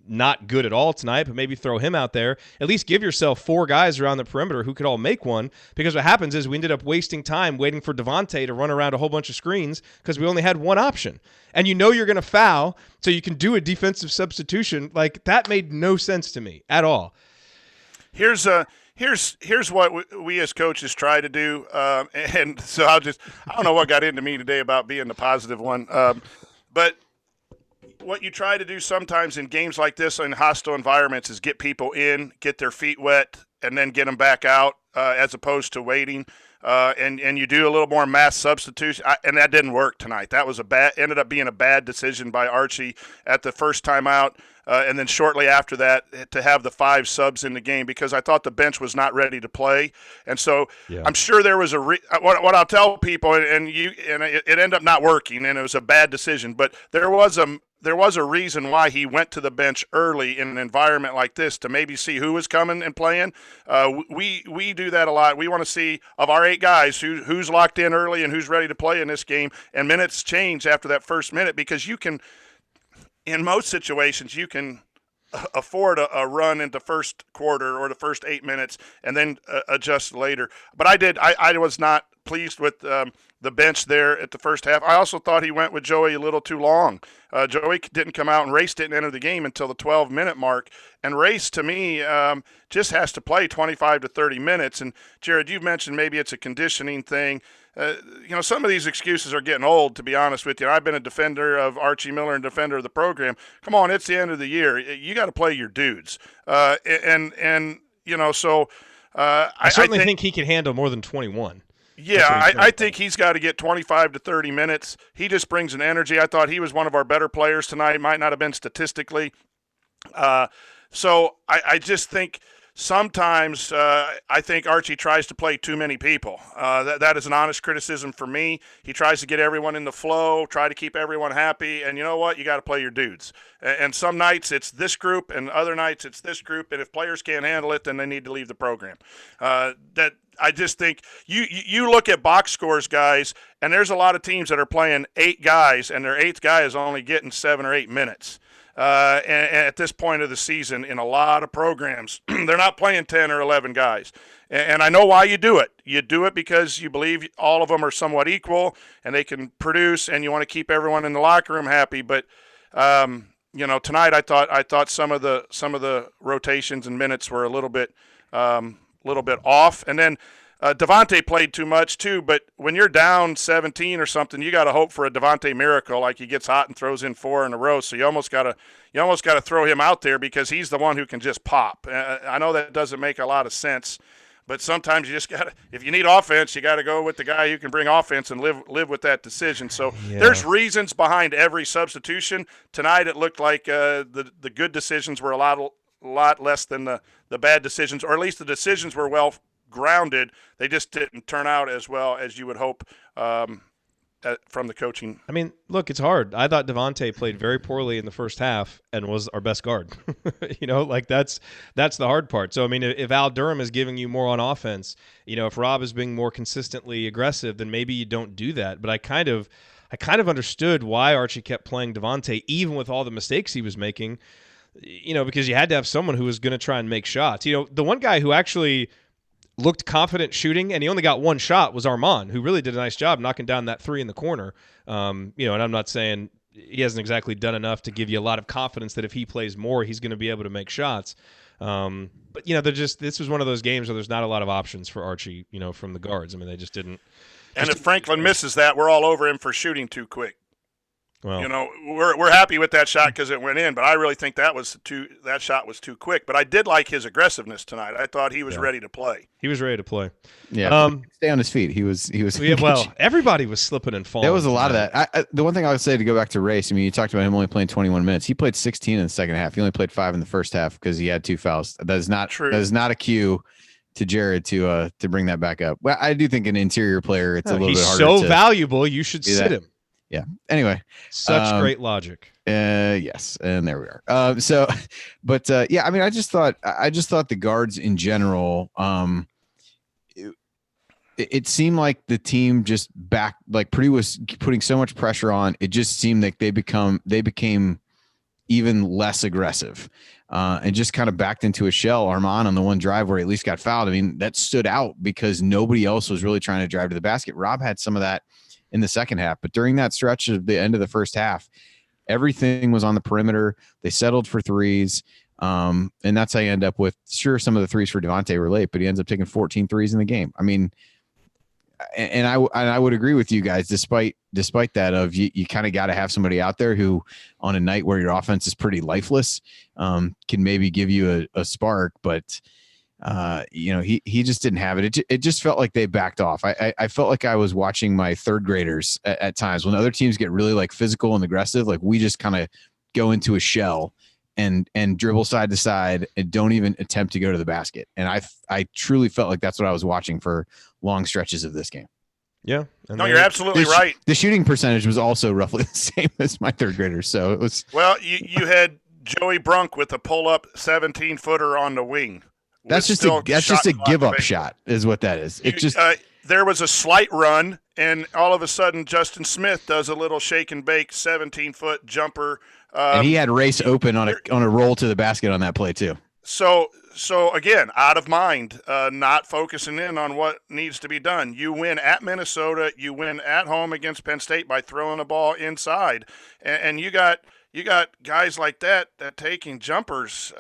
not good at all tonight, but maybe throw him out there. At least give yourself 4 guys around the perimeter who could all make one, because what happens is we ended up wasting time waiting for Devontae to run around a whole bunch of screens because we only had one option. And you're going to foul, so you can do a defensive substitution. Like, that made no sense to me at all. Here's what we as coaches try to do, and so I don't know what got into me today about being the positive one, but what you try to do sometimes in games like this in hostile environments is get people in, get their feet wet, and then get them back out as opposed to waiting. and you do a little more mass substitution, and that didn't work tonight. That was ended up being a bad decision by Archie at the first time out. And then shortly after that, to have the 5 subs in the game, because I thought the bench was not ready to play, and so I'm sure there was what I'll tell people, and it ended up not working, and it was a bad decision. But there was a reason why he went to the bench early in an environment like this, to maybe see who was coming and playing. We do that a lot. We want to see, of our 8 guys, who's locked in early and who's ready to play in this game, and minutes change after that first minute, because you can. In most situations, you can afford a run into first quarter or the first 8 minutes and then adjust later. But I was not pleased with the bench there at the first half. I also thought he went with Joey a little too long. Joey didn't come out, and Race didn't enter the game until the 12-minute mark. And Race, to me, just has to play 25 to 30 minutes. And, Jerod, you've mentioned maybe it's a conditioning thing. Some of these excuses are getting old, to be honest with you. I've been a defender of Archie Miller and defender of the program. Come on, it's the end of the year. You got to play your dudes. I certainly think he can handle more than 21. Yeah, I think he's got to get 25 to 30 minutes. He just brings an energy. I thought he was one of our better players tonight. Might not have been statistically. So I just think sometimes I think Archie tries to play too many people. That is an honest criticism for me. He tries to get everyone in the flow, try to keep everyone happy, and you know what? You got to play your dudes. And some nights it's this group, and other nights it's this group, and if players can't handle it, then they need to leave the program. I just think you look at box scores, guys, and there's a lot of teams that are playing 8 guys, and their 8th guy is only getting 7 or 8 minutes. And at this point of the season, in a lot of programs, they're not playing 10 or 11 guys. And I know why you do it. You do it because you believe all of them are somewhat equal and they can produce, and you want to keep everyone in the locker room happy. But tonight I thought some of the rotations and minutes were a little bit off. And then Devontae played too much too, but when you're down 17 or something, you got to hope for a Devontae miracle, like he gets hot and throws in 4 in a row. So you almost got to throw him out there, because he's the one who can just pop. I know that doesn't make a lot of sense, but sometimes you just got to, if you need offense, you got to go with the guy who can bring offense and live with that decision. So There's reasons behind every substitution. Tonight it looked like the good decisions were a lot less than the bad decisions, or at least the decisions were well grounded. They just didn't turn out as well as you would hope from the coaching. I mean, look, it's hard. I thought Devontae played very poorly in the first half and was our best guard. That's the hard part. So I mean, if Al Durham is giving you more on offense, if Rob is being more consistently aggressive, then maybe you don't do that. But I kind of understood why Archie kept playing Devontae, even with all the mistakes he was making. Because you had to have someone who was going to try and make shots. The one guy who actually looked confident shooting, and he only got 1 shot, was Armand, who really did a nice job knocking down that 3 in the corner. And I'm not saying he hasn't exactly done enough to give you a lot of confidence that if he plays more, he's going to be able to make shots. But this was one of those games where there's not a lot of options for Archie, from the guards. I mean, they just didn't. And if Franklin misses that, we're all over him for shooting too quick. Well, we're happy with that shot because it went in, but I really think that shot was too quick. But I did like his aggressiveness tonight. I thought he was ready to play. He was ready to play. Yeah, stay on his feet. He was. Yeah, well, everybody was slipping and falling. There was a lot of that. The one thing I would say, to go back to Race, I mean, you talked about him only playing 21 minutes. He played 16 in the second half. He only played 5 in the first half because he had 2 fouls. That is not true. That is not a cue to Jerod to bring that back up. Well, I do think an interior player, it's a little bit harder. He's so valuable. You should sit him. Yeah. Anyway, such great logic. Yes, and there we are. I mean, I just thought the guards in general, it seemed like the team just Purdue was putting so much pressure on. It just seemed like they became even less aggressive, and just kind of backed into a shell. Armand on the one drive where he at least got fouled. I mean, that stood out because nobody else was really trying to drive to the basket. Rob had some of that in the second half, but during that stretch of the end of the first half, everything was on the perimeter. They settled for threes. And that's how you end up with, sure, some of the threes for Devontae were late, but he ends up taking 14 threes in the game. I mean, and I would agree with you guys, despite that, of you kind of got to have somebody out there who, on a night where your offense is pretty lifeless, can maybe give you a spark. But He just didn't have it. It just felt like they backed off. I felt like I was watching my third graders at times when other teams get really like physical and aggressive. Like we just kind of go into a shell and dribble side to side and don't even attempt to go to the basket. And I truly felt like that's what I was watching for long stretches of this game. Yeah. No, you're absolutely right. The shooting percentage was also roughly the same as my third graders. So it was. Well, you had Joey Brunk with a pull-up 17-footer on the wing. That's just a give-up shot is what that is. There was a slight run, and all of a sudden Justin Smith does a little shake and bake 17-foot jumper. And he had Race open on a roll to the basket on that play too. So again, out of mind, not focusing in on what needs to be done. You win at Minnesota, you win at home against Penn State by throwing the ball inside, and you got guys like that taking jumpers.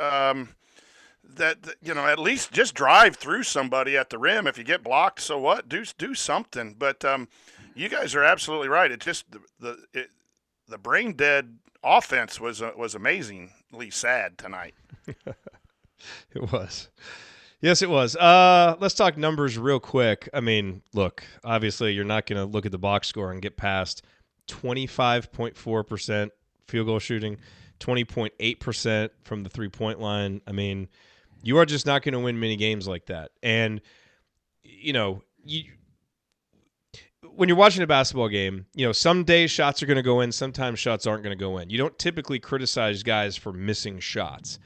That at least just drive through somebody at the rim. If you get blocked, so what? Do something. But you guys are absolutely right. It just the brain dead offense was amazingly sad tonight. It was. Yes, it was. Let's talk numbers real quick. I mean, look, obviously you're not going to look at the box score and get past 25.4% field goal shooting, 20.8% from the three-point line. I mean, you are just not going to win many games like that. And, when you're watching a basketball game, some days shots are going to go in, sometimes shots aren't going to go in. You don't typically criticize guys for missing shots.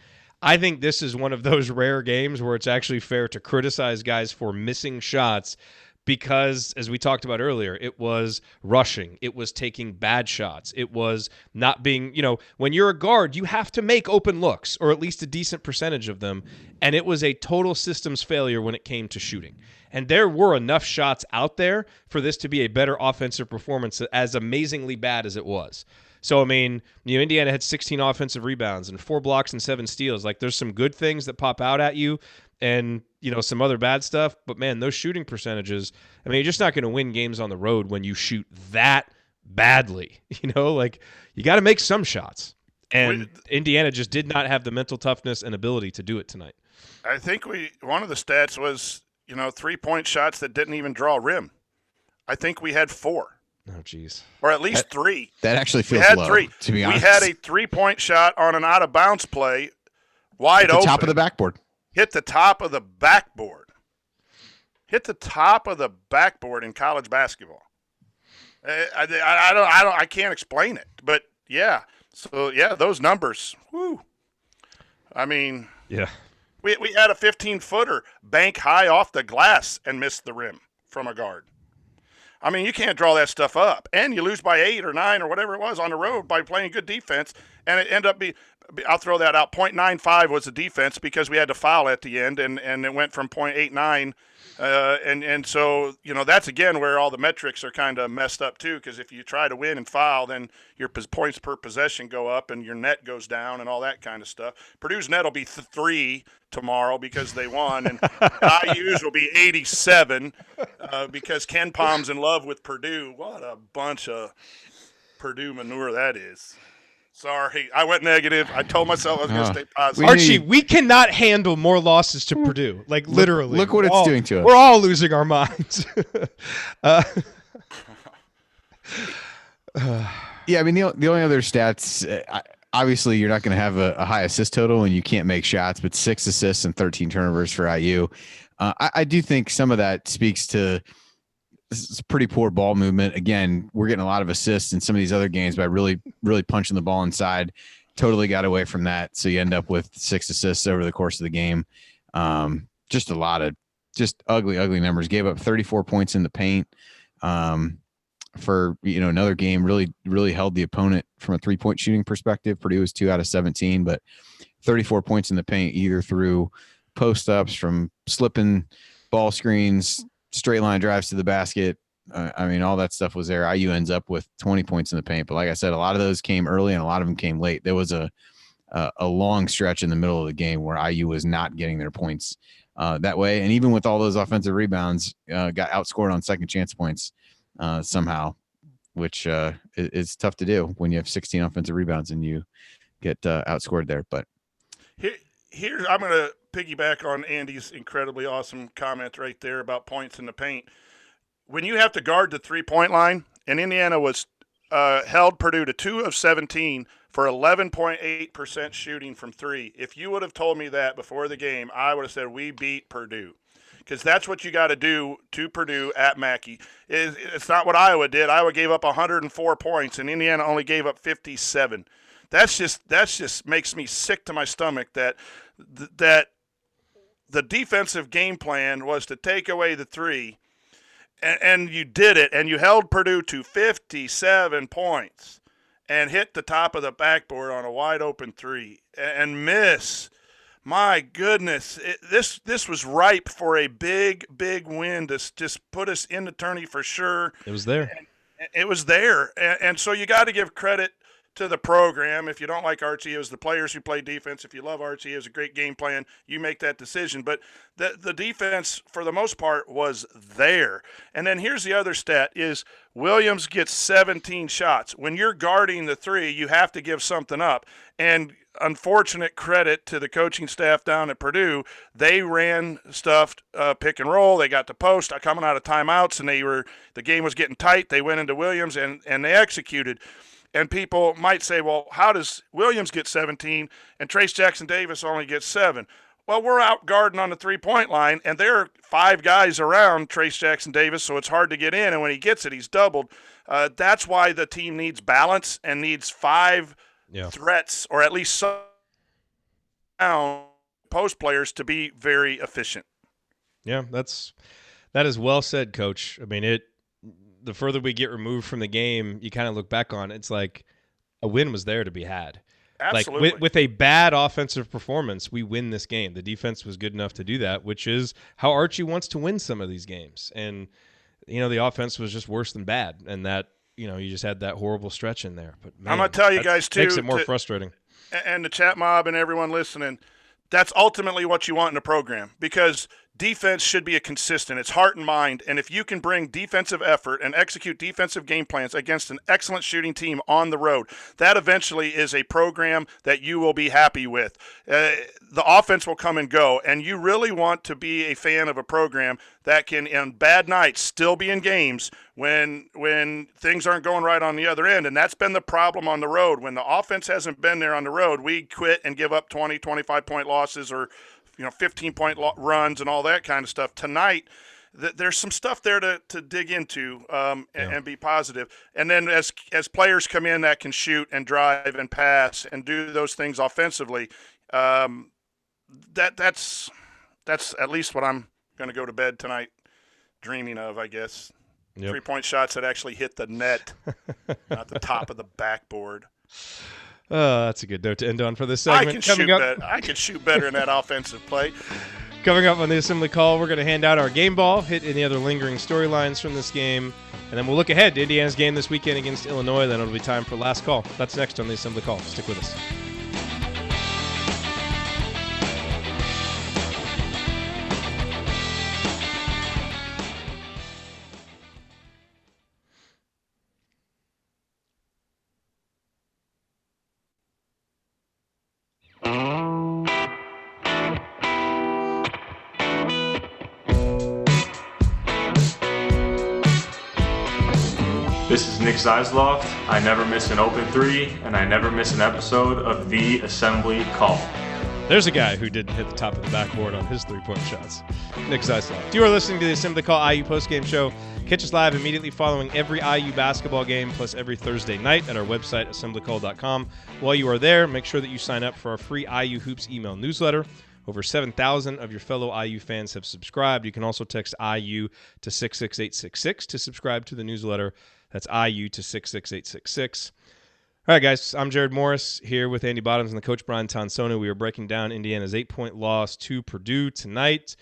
I think this is one of those rare games where it's actually fair to criticize guys for missing shots because, as we talked about earlier, it was rushing. It was taking bad shots. It was not being, when you're a guard, you have to make open looks, or at least a decent percentage of them, and it was a total systems failure when it came to shooting. And there were enough shots out there for this to be a better offensive performance, as amazingly bad as it was. So, I mean, Indiana had 16 offensive rebounds and 4 blocks and 7 steals. Like, there's some good things that pop out at you and, some other bad stuff. But, man, those shooting percentages, I mean, you're just not going to win games on the road when you shoot that badly. You got to make some shots. And Indiana just did not have the mental toughness and ability to do it tonight. I think one of the stats was, 3-point shots that didn't even draw rim. I think we had 4. Oh, geez. Or at least 3. That actually feels low, 3. to be honest. We had a 3-point shot on an out-of-bounds play, wide open. Top of the backboard. Hit the top of the backboard. Hit the top of the backboard in college basketball. I can't explain it. But, yeah. So, yeah, those numbers. Whoo. I mean. Yeah. We had a 15-footer bank high off the glass and missed the rim from a guard. I mean, you can't draw that stuff up. And you lose by 8 or 9 or whatever it was on the road by playing good defense. And it ended up I'll throw that out. 0.95 was the defense because we had to foul at the end, and it went from 0.89. And so, that's, again, where all the metrics are kind of messed up, too, because if you try to win and foul, then your points per possession go up and your net goes down and all that kind of stuff. Purdue's net will be 3 tomorrow because they won, and IU's will be 87 because KenPom's in love with Purdue. What a bunch of Purdue manure that is. Sorry, I went negative. I told myself I was going to stay positive. Archie, we cannot handle more losses to Purdue. Like, literally. Look what it's doing to us. We're all losing our minds. Yeah, I mean, the only other stats, obviously you're not going to have a high assist total and you can't make shots, but 6 assists and 13 turnovers for IU. I do think some of that speaks to this is pretty poor ball movement. Again, we're getting a lot of assists in some of these other games by really, really punching the ball inside. Totally got away from that. So you end up with 6 assists over the course of the game. Just a lot of just ugly, ugly numbers. Gave up 34 points in the paint for, another game. Really, really held the opponent from a 3-point shooting perspective. Purdue was 2 out of 17, but 34 points in the paint, either through post ups, from slipping ball screens, straight line drives to the basket. I mean, all that stuff was there. IU ends up with 20 points in the paint. But like I said, a lot of those came early and a lot of them came late. There was a long stretch in the middle of the game where IU was not getting their points that way. And even with all those offensive rebounds, got outscored on second chance points somehow, which is tough to do when you have 16 offensive rebounds and you get outscored there. But Here I'm going to piggyback on Andy's incredibly awesome comment right there about points in the paint. When you have to guard the 3-point line, and Indiana was held Purdue to 2 of 17 for 11.8% shooting from 3. If you would have told me that before the game, I would have said we beat Purdue. Because that's what you got to do to Purdue at Mackey. It's not what Iowa did. Iowa gave up 104 points, and Indiana only gave up 57. That's just makes me sick to my stomach that the defensive game plan was to take away the 3, and you did it, and you held Purdue to 57 points and hit the top of the backboard on a wide open 3 and miss. My goodness, this was ripe for a big win to just put us in the tourney for sure. It was there. It was there. And so you got to give credit to the program. If you don't like Archie, it was the players who play defense. If you love Archie, it was a great game plan. You make that decision. But the defense, for the most part, was there. And then here's the other stat is Williams gets 17 shots. When you're guarding the 3, you have to give something up. And unfortunate credit to the coaching staff down at Purdue. They ran stuff pick and roll. They got the post coming out of timeouts, and the game was getting tight. They went into Williams, and they executed. And people might say, well, how does Williams get 17 and Trayce Jackson-Davis only gets 7? Well, we're out guarding on the 3-point line, and there are 5 guys around Trayce Jackson-Davis, so it's hard to get in. And when he gets it, he's doubled. That's why the team needs balance and needs 5 threats, or at least some post players to be very efficient. Yeah, that is well said, Coach. I mean, the further we get removed from the game, you kind of look back on it, it's like a win was there to be had. Absolutely. Like with a bad offensive performance, we win this game. The defense was good enough to do that, which is how Archie wants to win some of these games. And the offense was just worse than bad, and that you just had that horrible stretch in there. But man, I'm gonna tell you guys too, makes it more frustrating. And the chat mob and everyone listening, that's ultimately what you want in a program, because defense should be a consistent. It's heart and mind. And if you can bring defensive effort and execute defensive game plans against an excellent shooting team on the road, that eventually is a program that you will be happy with. The offense will come and go, and you really want to be a fan of a program that can, in bad nights, still be in games when things aren't going right on the other end. And that's been the problem on the road. When the offense hasn't been there on the road, we quit and give up 20, 25-point losses or 15-point runs and all that kind of stuff. Tonight, there's some stuff there to dig into and be positive. And then as players come in that can shoot and drive and pass and do those things offensively, that's at least what I'm going to go to bed tonight dreaming of, I guess. Yep. 3-point shots that actually hit the net, not the top of the backboard. That's a good note to end on for this segment. I can shoot better in that offensive play. Coming up on the Assembly Call, we're going to hand out our game ball, hit any other lingering storylines from this game, and then we'll look ahead to Indiana's game this weekend against Illinois. Then it'll be time for Last Call. That's next on the Assembly Call. Stick with us. This is Nick Zeisloft. I never miss an open 3, and I never miss an episode of the Assembly Call. There's a guy who didn't hit the top of the backboard on his 3-point shots. Nick Zeisloft. You are listening to the Assembly Call IU postgame show. Catch us live immediately following every IU basketball game, plus every Thursday night at our website, assemblycall.com. While you are there, make sure that you sign up for our free IU Hoops email newsletter. Over 7,000 of your fellow IU fans have subscribed. You can also text IU to 66866 to subscribe to the newsletter. That's IU to 66866. All right, guys, I'm Jerod Morris here with Andy Bottoms and the coach Brian Tonsoni. We are breaking down Indiana's 8-point loss to Purdue tonight.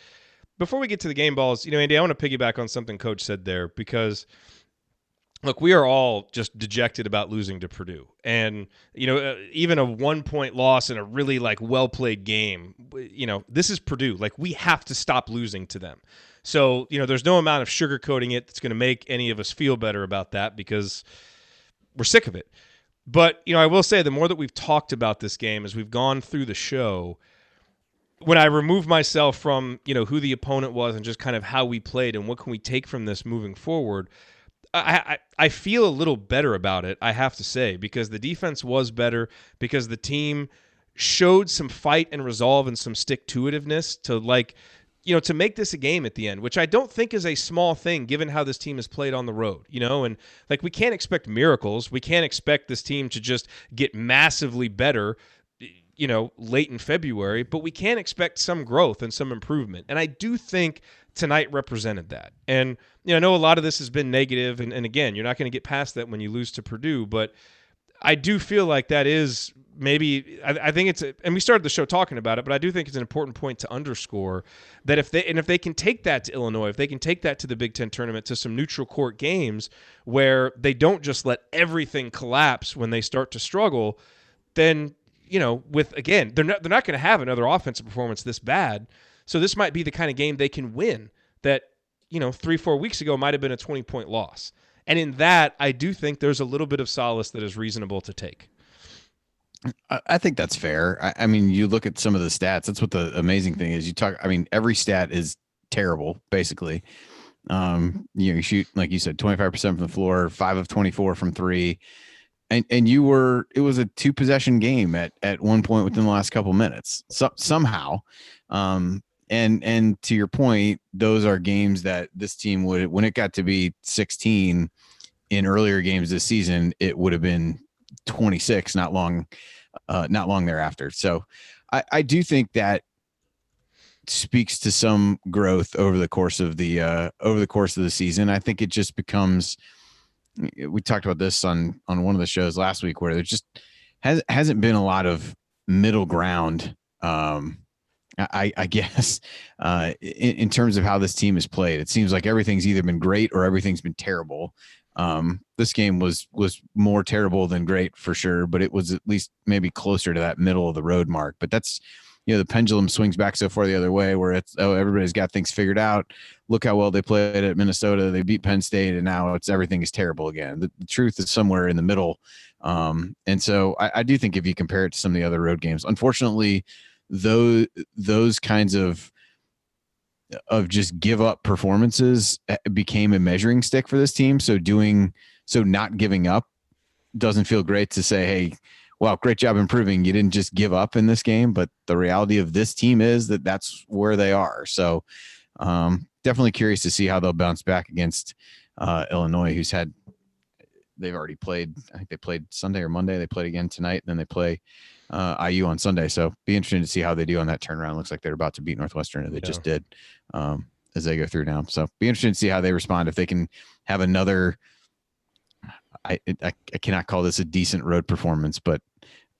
Before we get to the game balls, Andy, I want to piggyback on something Coach said there because, look, we are all just dejected about losing to Purdue. And, even a 1-point loss in a really, well-played game, this is Purdue. We have to stop losing to them. So, there's no amount of sugarcoating it that's going to make any of us feel better about that because we're sick of it. But, I will say the more that we've talked about this game as we've gone through the show, when I remove myself from, who the opponent was and just kind of how we played and what can we take from this moving forward, I feel a little better about it, I have to say, because the defense was better, because the team showed some fight and resolve and some stick-to-itiveness to to make this a game at the end, which I don't think is a small thing given how this team has played on the road, and we can't expect miracles. We can't expect this team to just get massively better, late in February, but we can expect some growth and some improvement. And I do think tonight represented that. And, I know a lot of this has been negative, and again, you're not going to get past that when you lose to Purdue, but I do feel like that is maybe, I think it's, and we started the show talking about it, but I do think it's an important point to underscore that if they can take that to Illinois, if they can take that to the Big Ten tournament, to some neutral court games where they don't just let everything collapse when they start to struggle, then, they're not going to have another offensive performance this bad. So this might be the kind of game they can win that, 3-4 weeks ago might have been a 20-point loss. And in that, I do think there's a little bit of solace that is reasonable to take. I think that's fair. I mean, you look at some of the stats. That's what the amazing thing is. Every stat is terrible, basically. You shoot, like you said, 25% from the floor, 5 of 24 from 3. And it was a 2-possession game at one point within the last couple minutes. So somehow, and to your point, those are games that this team would, when it got to be 16 in earlier games this season, it would have been 26 not long thereafter. So I do think that speaks to some growth over the course of the season. I think it just becomes, we talked about this on one of the shows last week, where there just hasn't been a lot of middle ground. I guess in terms of how this team has played, it seems like everything's either been great or everything's been terrible. This game was more terrible than great for sure, but it was at least maybe closer to that middle of the road mark. But that's, the pendulum swings back so far the other way, where it's, everybody's got things figured out. Look how well they played at Minnesota. They beat Penn State, and now everything is terrible again. The truth is somewhere in the middle. And so I do think if you compare it to some of the other road games, unfortunately, those kinds of just give up performances became a measuring stick for this team. So not giving up doesn't feel great to say, hey, wow, great job improving. You didn't just give up in this game, but the reality of this team is that that's where they are. So definitely curious to see how they'll bounce back against Illinois, they've already played. I think they played Sunday or Monday. They played again tonight, and then they play IU on Sunday. So be interesting to see how they do on that turnaround. Looks like they're about to beat Northwestern, and they just did as they go through now. So be interesting to see how they respond. If they can have another, I cannot call this a decent road performance, but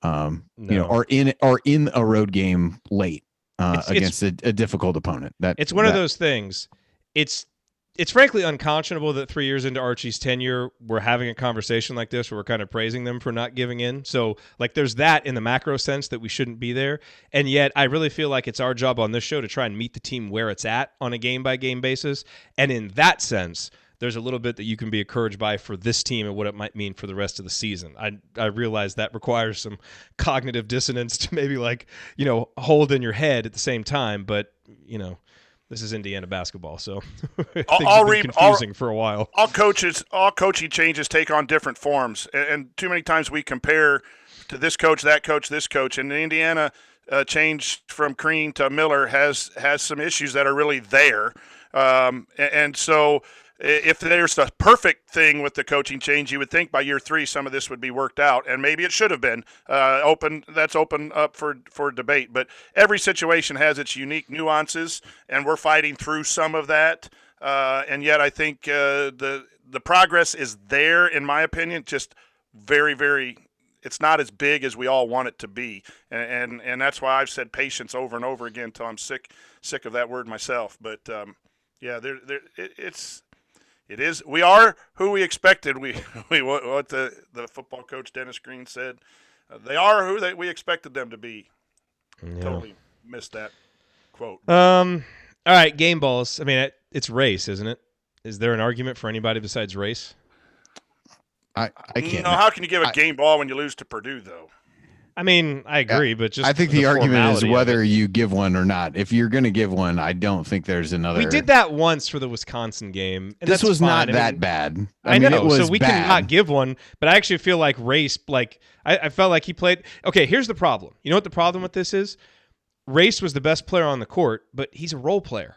or in a road game late against a difficult opponent. It's one of those things. It's frankly unconscionable that 3 years into Archie's tenure, we're having a conversation like this where we're kind of praising them for not giving in. So, there's that in the macro sense that we shouldn't be there. And yet, I really feel like it's our job on this show to try and meet the team where it's at on a game-by-game basis. And in that sense, there's a little bit that you can be encouraged by for this team and what it might mean for the rest of the season. I realize that requires some cognitive dissonance to maybe hold in your head at the same time, but, this is Indiana basketball, so things have been confusing for a while. All coaching changes take on different forms, and too many times we compare to this coach, that coach, this coach. And the Indiana change from Crean to Miller has some issues that are really there, and so if there's a perfect thing with the coaching change, you would think by year 3 some of this would be worked out, and maybe it should have been open up for debate. But every situation has its unique nuances, and we're fighting through some of that. And yet I think the progress is there, in my opinion, just very, very – it's not as big as we all want it to be. And that's why I've said patience over and over again until I'm sick of that word myself. But, it is. We are who we expected. What the football coach Dennis Green said. They are who we expected them to be. Yeah. Totally missed that quote. All right, game balls. I mean, it's Race, isn't it? Is there an argument for anybody besides Race? I can't. No, how can you give a game ball when you lose to Purdue, though? I mean, I agree, but just I think the argument is whether you give one or not. If you're going to give one, I don't think there's another. We did that once for the Wisconsin game. And this was fine. not that bad. I mean, know, it was so we bad. cannot give one, but I actually feel like Race, I felt like he played. Okay, here's the problem. You know what the problem with this is? Race was the best player on the court, but he's a role player.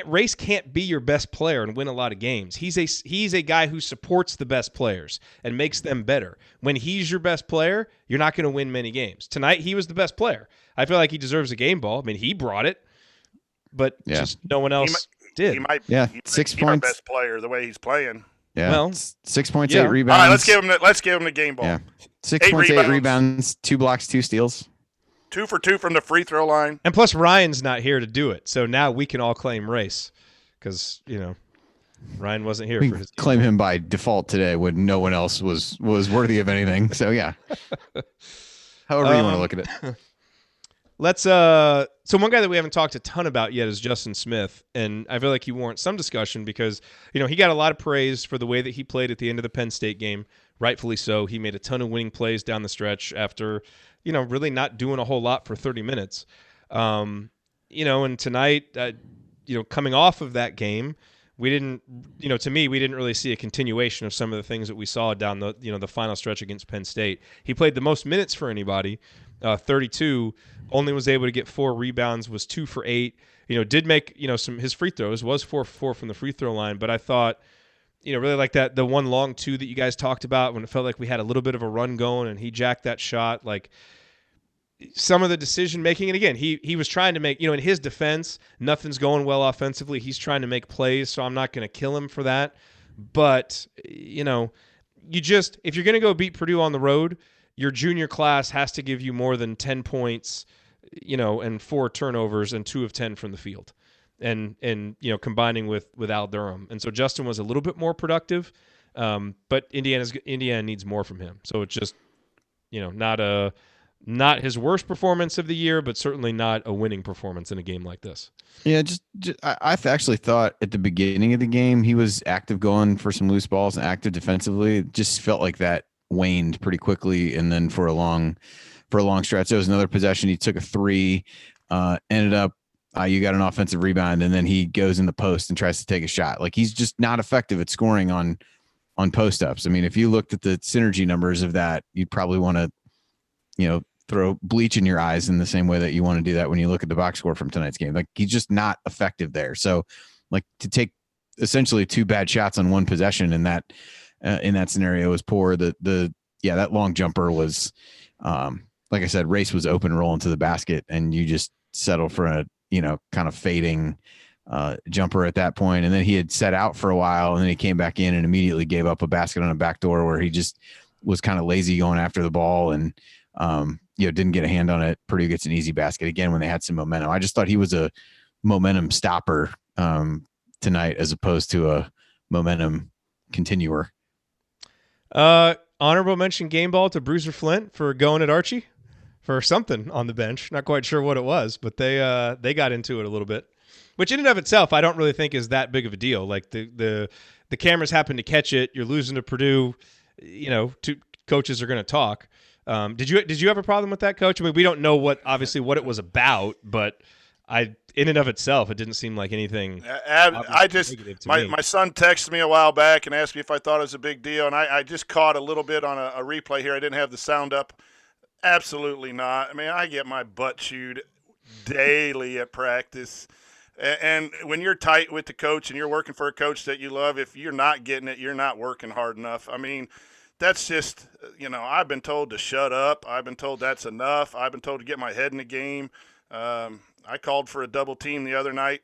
Race can't be your best player and win a lot of games. He's a guy who supports the best players and makes them better. When he's your best player, you're not going to win many games. Tonight, he was the best player. I feel like he deserves a game ball. I mean, he brought it, but just no one else did. He might 6 be our points. best player the way he's playing. Yeah, well, 6 points, 8 rebounds. All right, let's give him the game ball. Yeah, 6 points, 8 rebounds, 2 blocks, 2 steals. 2 for 2 from the free throw line. And plus, Ryan's not here to do it, so now we can all claim Race because Ryan wasn't here for his game. Claim him by default today when no one else was worthy of anything. So yeah, however you want to look at it. Let's so one guy that we haven't talked a ton about yet is Justin Smith, and I feel like he warrants some discussion because he got a lot of praise for the way that he played at the end of the Penn State game, rightfully so. He made a ton of winning plays down the stretch after really not doing a whole lot for 30 minutes. And tonight, coming off of that game, we didn't, to me, we didn't really see a continuation of some of the things that we saw down the, the final stretch against Penn State. He played the most minutes for anybody, 32, only was able to get 4 rebounds, was 2 for 8, did make, his free throws, was 4 for 4 from the free throw line. But I thought, really like that, the one long 2 that you guys talked about when it felt like we had a little bit of a run going and he jacked that shot, like some of the decision making. And again, he was trying to make, in his defense, nothing's going well offensively. He's trying to make plays, so I'm not going to kill him for that. But, if you're going to go beat Purdue on the road, your junior class has to give you more than 10 points, and 4 turnovers and 2 of 10 from the field. And combining with Al Durham. And so Justin was a little bit more productive, but Indiana needs more from him. So it's just, not his worst performance of the year, but certainly not a winning performance in a game like this. Yeah, I actually thought at the beginning of the game he was active going for some loose balls and active defensively. It just felt like that waned pretty quickly, and then for a long stretch, there was another possession. He took a 3, ended up you got an offensive rebound, and then he goes in the post and tries to take a shot. Like he's just not effective at scoring on post ups. I mean, if you looked at the synergy numbers of that, you'd probably want to, throw bleach in your eyes in the same way that you want to do that when you look at the box score from tonight's game. Like he's just not effective there. So like to take essentially 2 bad shots on one possession in that scenario was poor. That long jumper was, like I said, Race was open rolling to the basket and you just settle for a, kind of fading jumper at that point. And then he had set out for a while and then he came back in and immediately gave up a basket on a backdoor where he just was kind of lazy going after the ball and, didn't get a hand on it. Purdue gets an easy basket again when they had some momentum. I just thought he was a momentum stopper tonight as opposed to a momentum continuer. Honorable mention game ball to Bruiser Flint for going at Archie for something on the bench. Not quite sure what it was, but they got into it a little bit, which in and of itself I don't really think is that big of a deal. Like the cameras happen to catch it. You're losing to Purdue. Two coaches are going to talk. Did you have a problem with that, Coach? I mean, we don't know what it was about, but in and of itself, it didn't seem like anything. My son texted me a while back and asked me if I thought it was a big deal, and I just caught a little bit on a replay here. I didn't have the sound up. Absolutely not. I mean, I get my butt chewed daily at practice. And when you're tight with the coach and you're working for a coach that you love, if you're not getting it, you're not working hard enough. I mean, that's just, I've been told to shut up. I've been told that's enough. I've been told to get my head in the game. I called for a double team the other night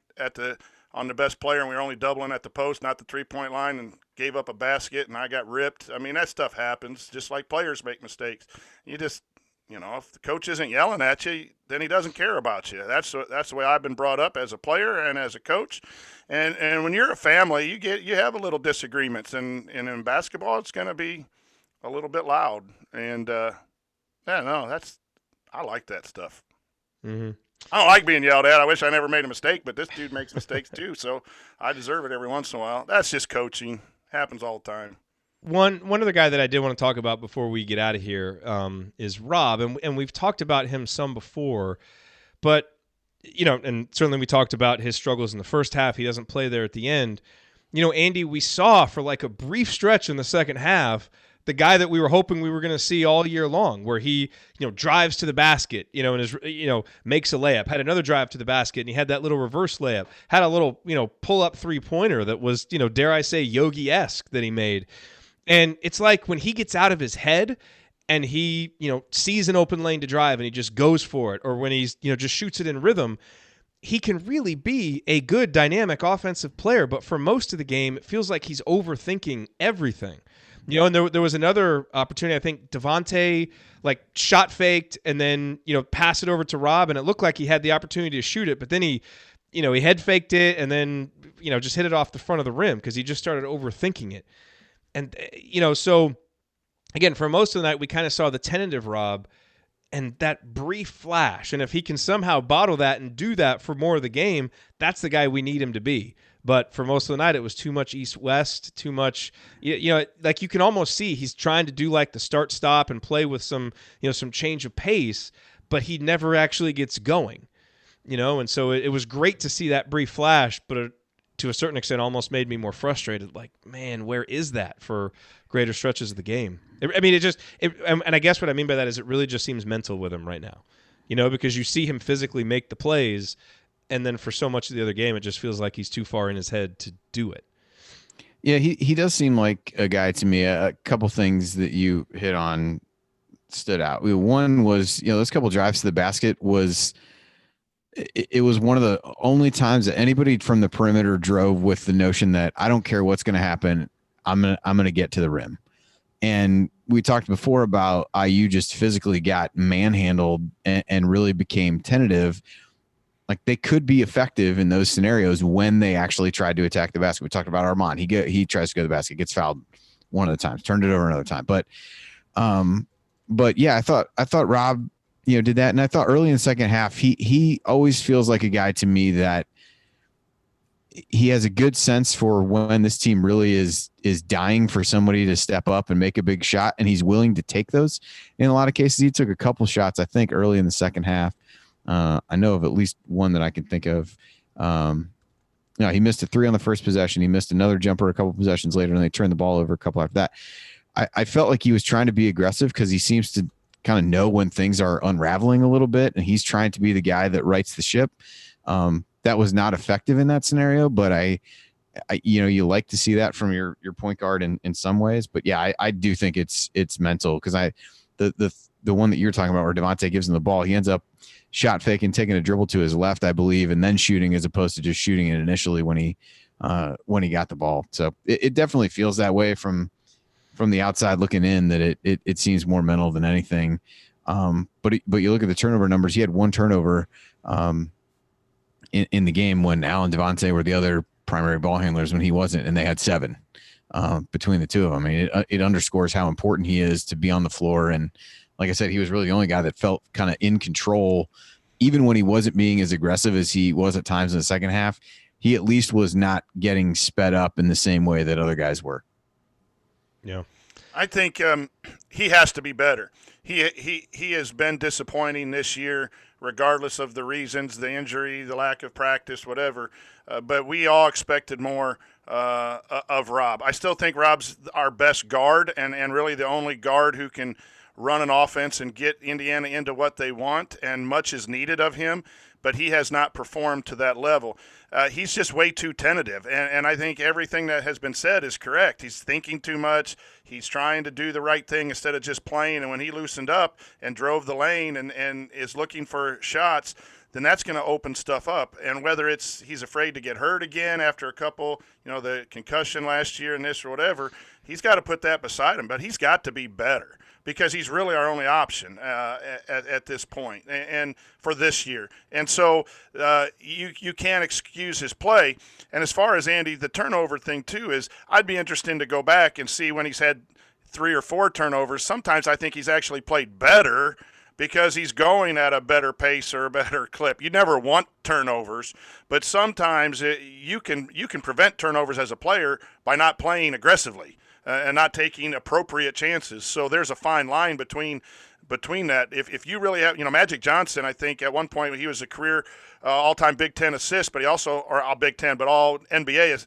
on the best player, and we were only doubling at the post, not the 3-point line, and gave up a basket, and I got ripped. I mean, that stuff happens, just like players make mistakes. You just, if the coach isn't yelling at you, then he doesn't care about you. That's the way I've been brought up as a player and as a coach. And when you're a family, you have a little disagreements, and in basketball, it's going to be a little bit loud. And I like that stuff. Mm-hmm. I don't like being yelled at. I wish I never made a mistake, but this dude makes mistakes too, so I deserve it every once in a while. That's just coaching. Happens all the time. One other guy that I did want to talk about before we get out of here is Rob, and we've talked about him some before, but and certainly we talked about his struggles in the first half. He doesn't play there at the end. Andy, we saw for like a brief stretch in the second half the guy that we were hoping we were going to see all year long, where he drives to the basket, and is makes a layup, had another drive to the basket, and he had that little reverse layup, had a little pull up 3-pointer that was dare I say Yogi-esque that he made. And it's like when he gets out of his head and he, sees an open lane to drive and he just goes for it, or when he's, just shoots it in rhythm, he can really be a good dynamic offensive player. But for most of the game, it feels like he's overthinking everything. And there was another opportunity. I think Devontae shot faked and then, passed it over to Rob, and it looked like he had the opportunity to shoot it, but then he head faked it and then, just hit it off the front of the rim because he just started overthinking it. And, so again, for most of the night, we kind of saw the tentative Rob and that brief flash. And if he can somehow bottle that and do that for more of the game, that's the guy we need him to be. But for most of the night, it was too much east-west, too much, you can almost see he's trying to do like the start-stop and play with some change of pace, but he never actually gets going, and so it was great to see that brief flash, but to a certain extent almost made me more frustrated. Like, man, where is that for greater stretches of the game? And I guess what I mean by that is it really just seems mental with him right now, because you see him physically make the plays, and then for so much of the other game, it just feels like he's too far in his head to do it. Yeah, he does seem like a guy to me. A couple things that you hit on stood out. One was, those couple drives to the basket was – it was one of the only times that anybody from the perimeter drove with the notion that I don't care what's going to happen, I'm going to get to the rim. And we talked before about IU just physically got manhandled and really became tentative. Like, they could be effective in those scenarios when they actually tried to attack the basket. We talked about Armand. He tries to go to the basket, gets fouled one of the times, turned it over another time. But yeah, I thought Rob, did that. And I thought early in the second half, he always feels like a guy to me that he has a good sense for when this team really is dying for somebody to step up and make a big shot, and he's willing to take those. In a lot of cases, he took a couple shots, I think, early in the second half. I know of at least one that I can think of. He missed a 3 on the first possession. He missed another jumper a couple possessions later, and they turned the ball over a couple after that. I felt like he was trying to be aggressive because he seems to kind of know when things are unraveling a little bit, and he's trying to be the guy that rights the ship. That was not effective in that scenario, but I you like to see that from your point guard in some ways. But yeah, I do think it's mental, because the one that you're talking about where Devontae gives him the ball, he ends up shot faking, taking a dribble to his left, I believe, and then shooting, as opposed to just shooting it initially when he got the ball. So it definitely feels that way from the outside looking in, that it seems more mental than anything. But you look at the turnover numbers, he had 1 turnover in the game when Al and Devontae were the other primary ball handlers, when he wasn't, and they had 7 between the two of them. I mean, it underscores how important he is to be on the floor. And like I said, he was really the only guy that felt kind of in control, even when he wasn't being as aggressive as he was at times in the second half. He at least was not getting sped up in the same way that other guys were. Yeah, I think he has to be better. He has been disappointing this year, regardless of the reasons, the injury, the lack of practice, whatever. But we all expected more of Rob. I still think Rob's our best guard, and really the only guard who can run an offense and get Indiana into what they want, and much is needed of him. But he has not performed to that level. He's just way too tentative, and I think everything that has been said is correct. He's thinking too much. He's trying to do the right thing instead of just playing, and when he loosened up and drove the lane and is looking for shots, then that's going to open stuff up. And whether it's he's afraid to get hurt again after a couple, the concussion last year and this or whatever, he's got to put that beside him. But he's got to be better, because he's really our only option at this point, and for this year. And so you can't excuse his play. And as far as Andy, the turnover thing too is, I'd be interested to go back and see when he's had 3 or 4 turnovers. Sometimes I think he's actually played better because he's going at a better pace or a better clip. You never want turnovers, but sometimes you can prevent turnovers as a player by not playing aggressively. and not taking appropriate chances. So there's a fine line between that. If you really have, Magic Johnson, I think at one point he was a career all-time Big Ten assist, but he also, or all Big Ten, but all NBA is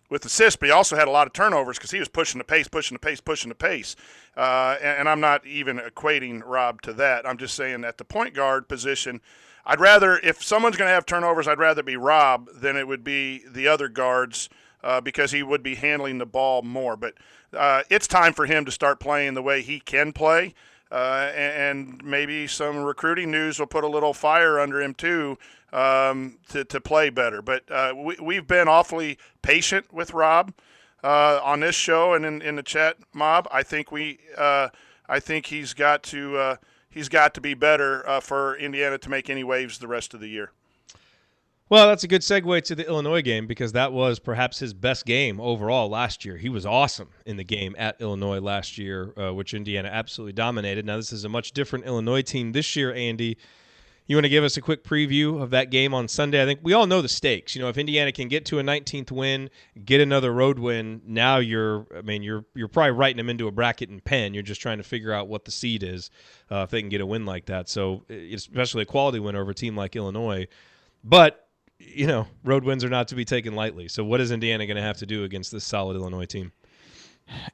with assists, but he also had a lot of turnovers because he was pushing the pace. And I'm not even equating Rob to that. I'm just saying at the point guard position, I'd rather, if someone's going to have turnovers, I'd rather be Rob than it would be the other guards because he would be handling the ball more. But it's time for him to start playing the way he can play. And maybe some recruiting news will put a little fire under him too to play better. But we've been awfully patient with Rob on this show and in the chat mob. I think he's got to be better for Indiana to make any waves the rest of the year. Well, that's a good segue to the Illinois game because that was perhaps his best game overall last year. He was awesome in the game at Illinois last year, which Indiana absolutely dominated. Now, this is a much different Illinois team this year, Andy. You want to give us a quick preview of that game on Sunday? I think we all know the stakes. If Indiana can get to a 19th win, get another road win, now you're probably writing them into a bracket and pen. You're just trying to figure out what the seed is if they can get a win like that. So, especially a quality win over a team like Illinois. But road wins are not to be taken lightly. So what is Indiana going to have to do against this solid Illinois team?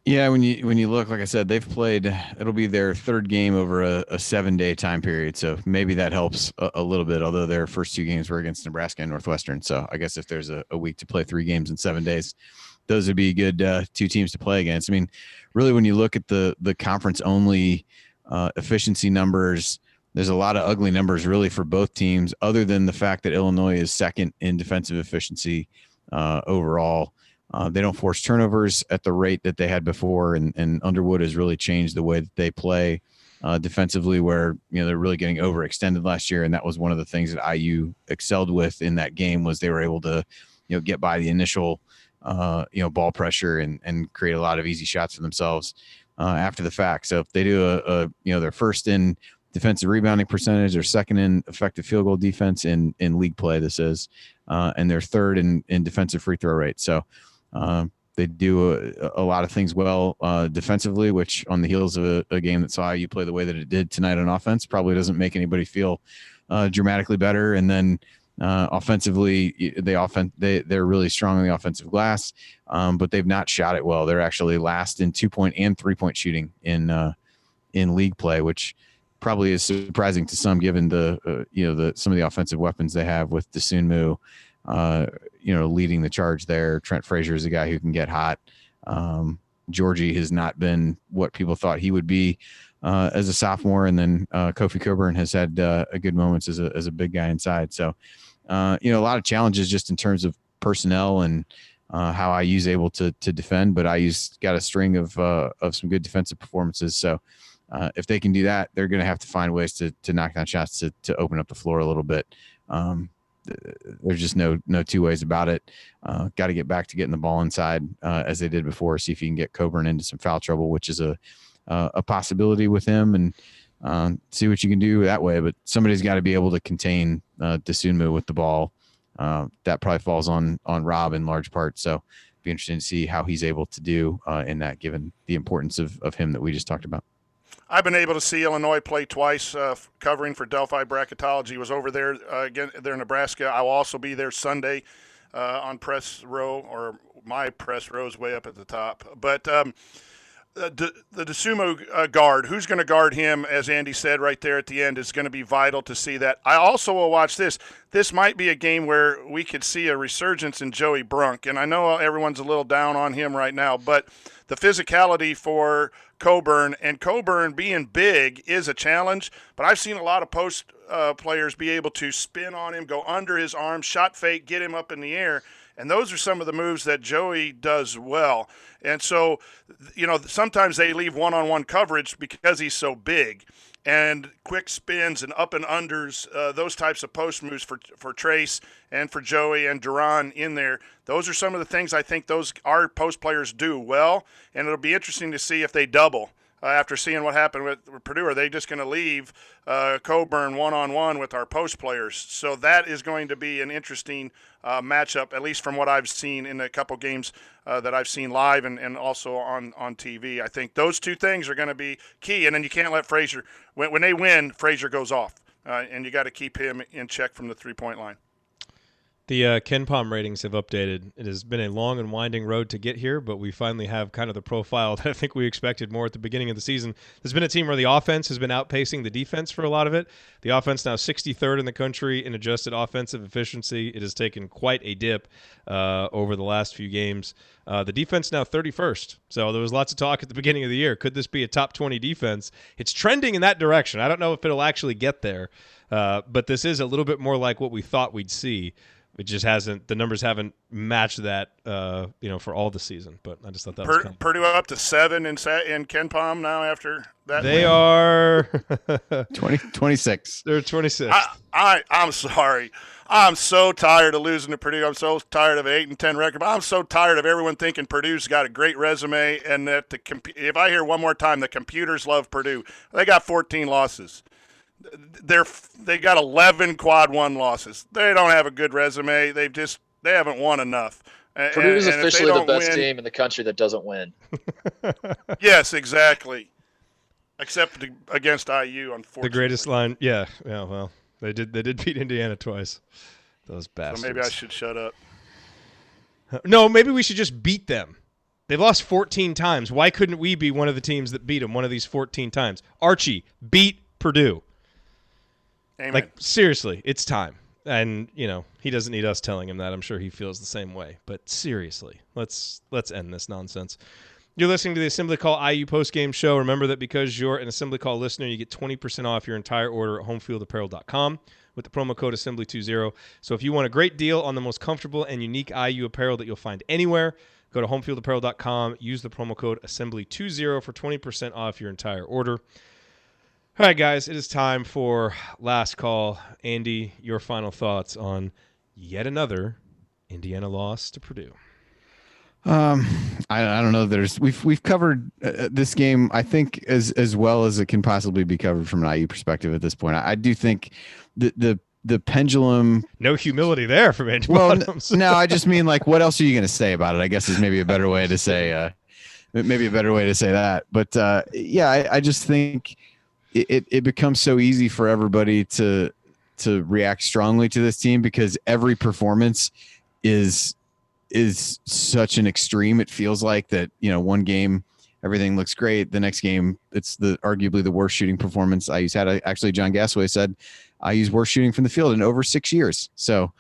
Yeah, when you look, like I said, they've played, it'll be their third game over a 7-day time period. So maybe that helps a little bit, although their first 2 games were against Nebraska and Northwestern. So I guess if there's a week to play 3 games in 7 days, those would be good 2 teams to play against. I mean, really, when you look at the conference only efficiency numbers, there's a lot of ugly numbers really for both teams, other than the fact that Illinois is second in defensive efficiency overall. They don't force turnovers at the rate that they had before, and Underwood has really changed the way that they play defensively, where they're really getting overextended last year, and that was one of the things that IU excelled with in that game, was they were able to get by the initial ball pressure and create a lot of easy shots for themselves after the fact. So if they do they're first in defensive rebounding percentage, or second in effective field goal defense in league play, this is, and they're third in defensive free throw rate. So they do a lot of things well defensively, which on the heels of a game that saw you play the way that it did tonight on offense probably doesn't make anybody feel dramatically better. And then offensively, they're really strong on the offensive glass, but they've not shot it well. They're actually last in 2-point and 3-point shooting in league play, which probably is surprising to some, given some of the offensive weapons they have with Dosunmu, leading the charge there. Trent Frazier is a guy who can get hot. Georgie has not been what people thought he would be as a sophomore, and then Kofi Coburn has had good moments as a big guy inside. So, a lot of challenges just in terms of personnel and how IU's able to defend, but IU's got a string of some good defensive performances. So. If they can do that, they're going to have to find ways to knock down shots to open up the floor a little bit. There's just no 2 ways about it. Got to get back to getting the ball inside as they did before. See if you can get Coburn into some foul trouble, which is a possibility with him, and see what you can do that way. But somebody's got to be able to contain Dosunmu with the ball. That probably falls on Rob in large part. So be interesting to see how he's able to do in that, given the importance of him that we just talked about. I've been able to see Illinois play twice, covering for Delphi Bracketology. Was over there again there in Nebraska. I will also be there Sunday on press row, or my press row is way up at the top. But the Dosunmu guard, who's going to guard him, as Andy said right there at the end, is going to be vital to see that. I also will watch this. This might be a game where we could see a resurgence in Joey Brunk, and I know everyone's a little down on him right now, but the physicality for Coburn, and Coburn being big is a challenge, but I've seen a lot of post players be able to spin on him, go under his arm, shot fake, get him up in the air, and those are some of the moves that Joey does well. And so, sometimes they leave one-on-one coverage because he's so big. And quick spins and up and unders, those types of post moves for Trayce and for Joey and Jerod in there, those are some of the things I think our post players do well. And it'll be interesting to see if they double after seeing what happened with Purdue? Are they just going to leave Coburn one-on-one with our post players? So that is going to be an interesting matchup, at least from what I've seen in a couple games that I've seen live and also on TV. I think those two things are going to be key. And then you can't let Frazier – when they win, Frazier goes off. And you got to keep him in check from the three-point line. The KenPom ratings have updated. It has been a long and winding road to get here, but we finally have kind of the profile that I think we expected more at the beginning of the season. There's been a team where the offense has been outpacing the defense for a lot of it. The offense now 63rd in the country in adjusted offensive efficiency. It has taken quite a dip over the last few games. The defense now 31st. So there was lots of talk at the beginning of the year. Could this be a top 20 defense? It's trending in that direction. I don't know if it'll actually get there, but this is a little bit more like what we thought we'd see. It just hasn't. The numbers haven't matched that, for all the season. But I just thought that was kind of... Purdue up to 7 in KenPom now after that. They are 26. They're 26. I'm sorry. I'm so tired of losing to Purdue. I'm so tired of an 8-10 record. But I'm so tired of everyone thinking Purdue's got a great resume, and that if I hear one more time, the computers love Purdue. They got 14 losses. They got 11 quad 1 losses. They don't have a good resume. They haven't won enough. Purdue is officially the best team in the country that doesn't win. Yes, exactly. Except against IU, unfortunately. The greatest line. Yeah. Well, they did beat Indiana twice. Those bastards. So maybe I should shut up. No, maybe we should just beat them. They've lost 14 times. Why couldn't we be one of the teams that beat them one of these 14 times? Archie, beat Purdue. Amen. Like, seriously, it's time. And, he doesn't need us telling him that. I'm sure he feels the same way. But seriously, let's end this nonsense. You're listening to the Assembly Call IU postgame show. Remember that because you're an Assembly Call listener, you get 20% off your entire order at homefieldapparel.com with the promo code Assembly20. So if you want a great deal on the most comfortable and unique IU apparel that you'll find anywhere, go to homefieldapparel.com, use the promo code Assembly20 for 20% off your entire order. All right, guys, it is time for last call. Andy, your final thoughts on yet another Indiana loss to Purdue. I don't know. We've covered this game, I think, as well as it can possibly be covered from an IU perspective at this point. I do think the pendulum. No humility there from Andrew. Well, Bottoms. No, I just mean, like, what else are you going to say about it? I guess is maybe a better way to say. Maybe a better way to say that. But I just think. It becomes so easy for everybody to react strongly to this team because every performance is such an extreme. It feels like that, one game everything looks great. The next game, it's arguably the worst shooting performance IU's had. Actually, John Gasaway said IU's worst shooting from the field in over 6 years. So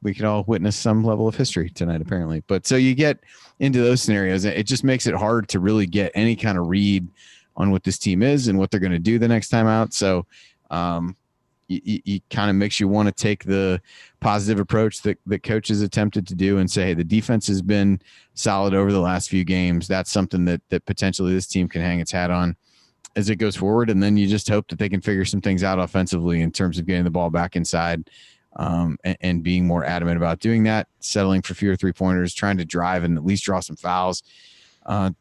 we could all witness some level of history tonight, apparently. But so you get into those scenarios, it just makes it hard to really get any kind of read on what this team is and what they're going to do the next time out. So you kind of makes you want to take the positive approach that coaches attempted to do and say, hey, the defense has been solid over the last few games. That's something that potentially this team can hang its hat on as it goes forward. And then you just hope that they can figure some things out offensively in terms of getting the ball back inside and being more adamant about doing that, settling for fewer 3-pointers, trying to drive and at least draw some fouls.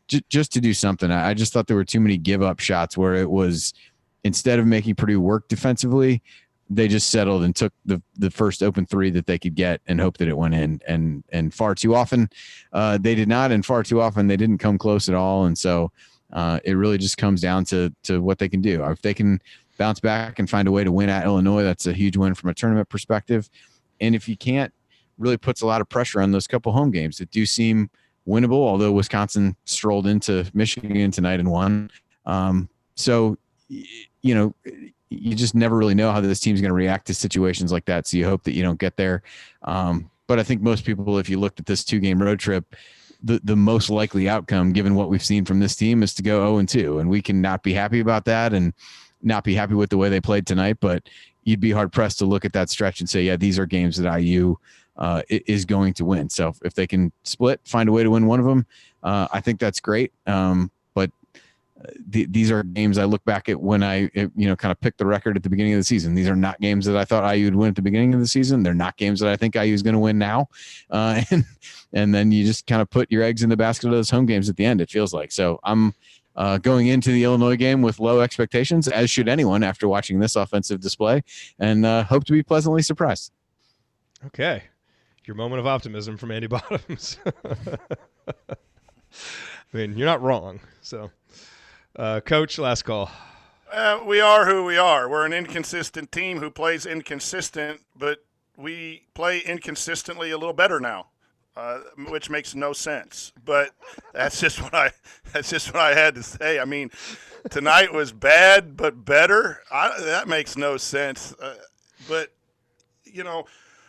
Just to do something. I just thought there were too many give up shots where it was, instead of making Purdue work defensively, they just settled and took the first open three that they could get and hoped that it went in. And far too often they did not, and far too often they didn't come close at all. And so it really just comes down to what they can do. If they can bounce back and find a way to win at Illinois, that's a huge win from a tournament perspective. And if you can't, really puts a lot of pressure on those couple home games that do seem winnable, although Wisconsin strolled into Michigan tonight and won. So, you just never really know how this team's going to react to situations like that. So you hope that you don't get there. But I think most people, if you looked at this 2-game road trip, the most likely outcome, given what we've seen from this team, is to go 0-2. And we can not be happy about that and not be happy with the way they played tonight. But you'd be hard pressed to look at that stretch and say, yeah, these are games that IU is going to win. So if they can split, find a way to win one of them, I think that's great. But these are games I look back at when I, kind of picked the record at the beginning of the season. These are not games that I thought IU would win at the beginning of the season. They're not games that I think IU is going to win now. And then you just kind of put your eggs in the basket of those home games at the end, it feels like. So I'm going into the Illinois game with low expectations, as should anyone after watching this offensive display, and hope to be pleasantly surprised. Okay. Your moment of optimism from Andy Bottoms. I mean, you're not wrong. So, Coach, last call. We are who we are. We're an inconsistent team who plays inconsistent, but we play inconsistently a little better now, which makes no sense. But that's just what I had to say. I mean, tonight was bad but better. That makes no sense. But